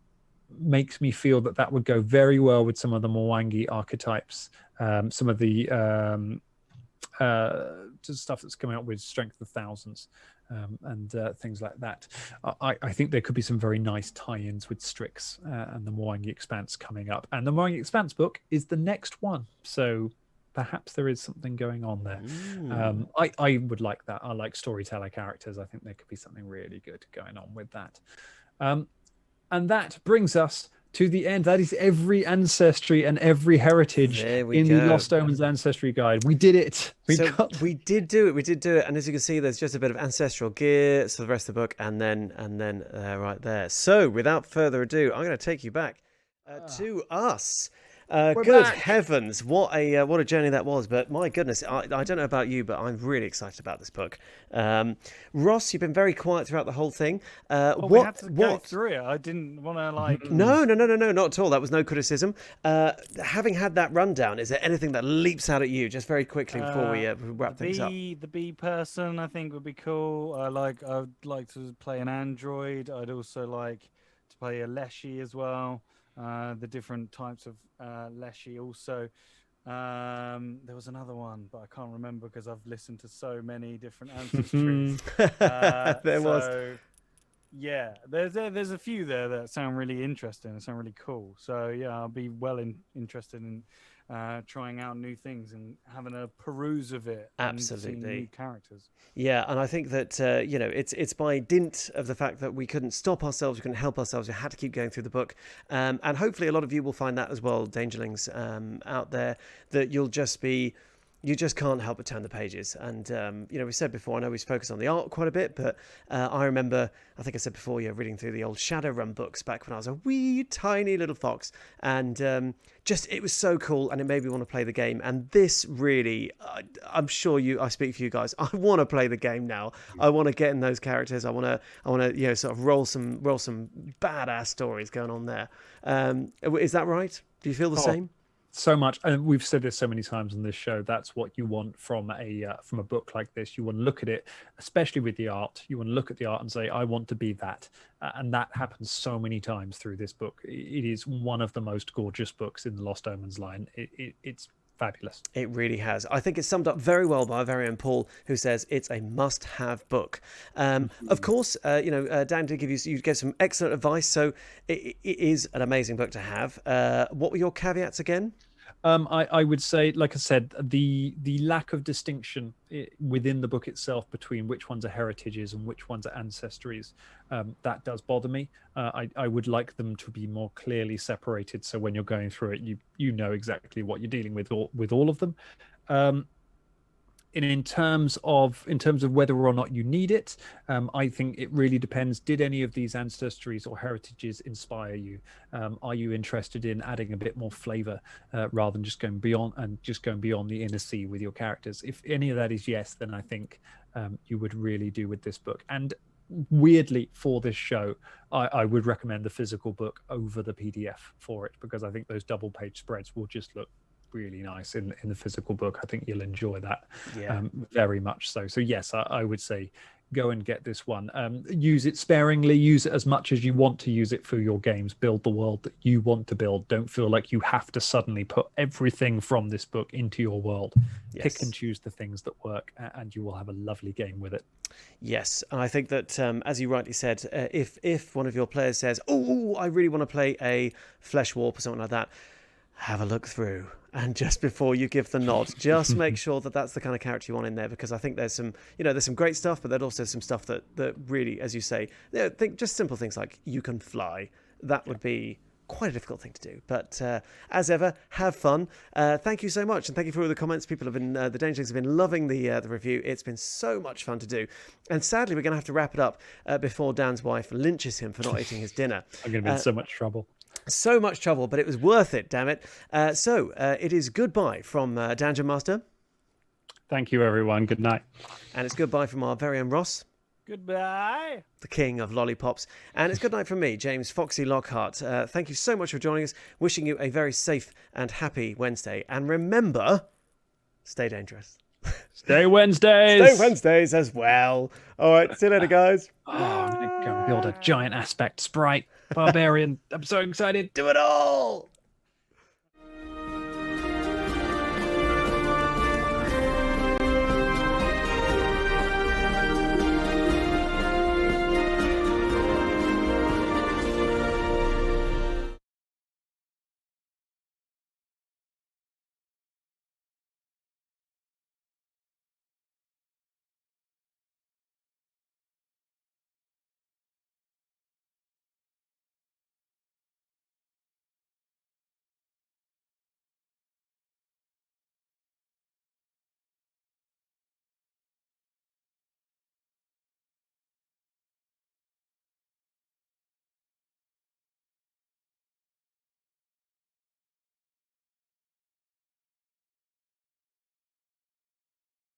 makes me feel that would go very well with some of the Mwangi archetypes, some of the stuff that's coming up with Strength of Thousands, and things like that. I think there could be some very nice tie-ins with Strix and the Mwangi Expanse coming up. And the Mwangi Expanse book is the next one, so perhaps there is something going on there. I would like that. I like storyteller characters. I think there could be something really good going on with that. And that brings us to the end. That is every ancestry and every heritage in the Lost Omens Ancestry Guide. We did it. We did do it. And as you can see, there's just a bit of ancestral gear, so the rest of the book, and then right there. So without further ado, I'm going to take you back to us. Good back. heavens, what a journey that was! But my goodness, I don't know about you, but I'm really excited about this book. Ross, you've been very quiet throughout the whole thing. Well, we had to go through it. I didn't want to like. No, not at all. That was no criticism. Having had that rundown, is there anything that leaps out at you just very quickly before we wrap things up? The bee person, I think, would be cool. I'd like to play an android. I'd also like to play a Leshy as well. The different types of Leshy also. There was another one, but I can't remember because I've listened to so many different ancestries. There was. Yeah, there's a few there that sound really interesting and sound really cool. So yeah, I'll be interested in trying out new things and having a peruse of it. Absolutely, and seeing new characters. Yeah, and I think that it's by dint of the fact that we couldn't stop ourselves, we couldn't help ourselves, we had to keep going through the book, and hopefully a lot of you will find that as well, Dangerlings out there, that you just can't help but turn the pages. And, we said before, I know we focused on the art quite a bit, but I remember, I think I said before, reading through the old Shadowrun books back when I was a wee, tiny little fox. And it was so cool, and it made me want to play the game. And this really, I'm sure I speak for you guys, I want to play the game now. I want to get in those characters. I want to, sort of roll some badass stories going on there. Is that right? Do you feel the same? So much, and we've said this so many times on this show. That's what you want from a book like this. You want to look at it, especially with the art. You want to look at the art and say, "I want to be that," and that happens so many times through this book. It is one of the most gorgeous books in the Lost Omens line. It's fabulous. It really has. I think it's summed up very well by our very own Paul, who says it's a must-have book. Of course, Dan did you gave some excellent advice, so it is an amazing book to have. What were your caveats again? I would say, like I said, the lack of distinction within the book itself between which ones are heritages and which ones are ancestries, that does bother me. I would like them to be more clearly separated, so when you're going through it, you know exactly what you're dealing with all of them. In terms of whether or not you need it, I think it really depends. Did any of these ancestries or heritages inspire you? Are you interested in adding a bit more flavor rather than just going beyond the inner sea with your characters? If any of that is yes, then I think you would really do with this book. And weirdly, for this show, I would recommend the physical book over the PDF for it, because I think those double page spreads will just look really nice in the physical book. I think you'll enjoy that very much so. So yes, I would say go and get this one. Use it sparingly, use it as much as you want to use it for your games. Build the world that you want to build. Don't feel like you have to suddenly put everything from this book into your world. Yes. Pick and choose the things that work, and you will have a lovely game with it. Yes, and I think that, as you rightly said, if one of your players says, "Oh, I really want to play a Flesh Warp" or something like that, have a look through, and just before you give the nod, just make sure that that's the kind of character you want in there, because I think there's some great stuff, but there's also some stuff that really, as you say, think just simple things like you can fly. That would be quite a difficult thing to do, but as ever, have fun. Thank you so much, and thank you for all the comments. People have been, the Dangerlings have been loving the review. It's been so much fun to do, and sadly we're going to have to wrap it up before Dan's wife lynches him for not eating his dinner. I'm going to be in so much trouble. So much trouble, but it was worth it, damn it. So it is goodbye from Dungeon Master. Thank you, everyone. Good night. And it's goodbye from our very own Ross. Goodbye. The king of lollipops. And it's good night from me, James Foxy Lockhart. Thank you so much for joining us. Wishing you a very safe and happy Wednesday. And remember, stay dangerous. Stay Wednesdays. Stay Wednesdays as well. All right. See you later, guys. Oh, I'm going to go build a giant aspect sprite. Barbarian. I'm so excited. Do it all.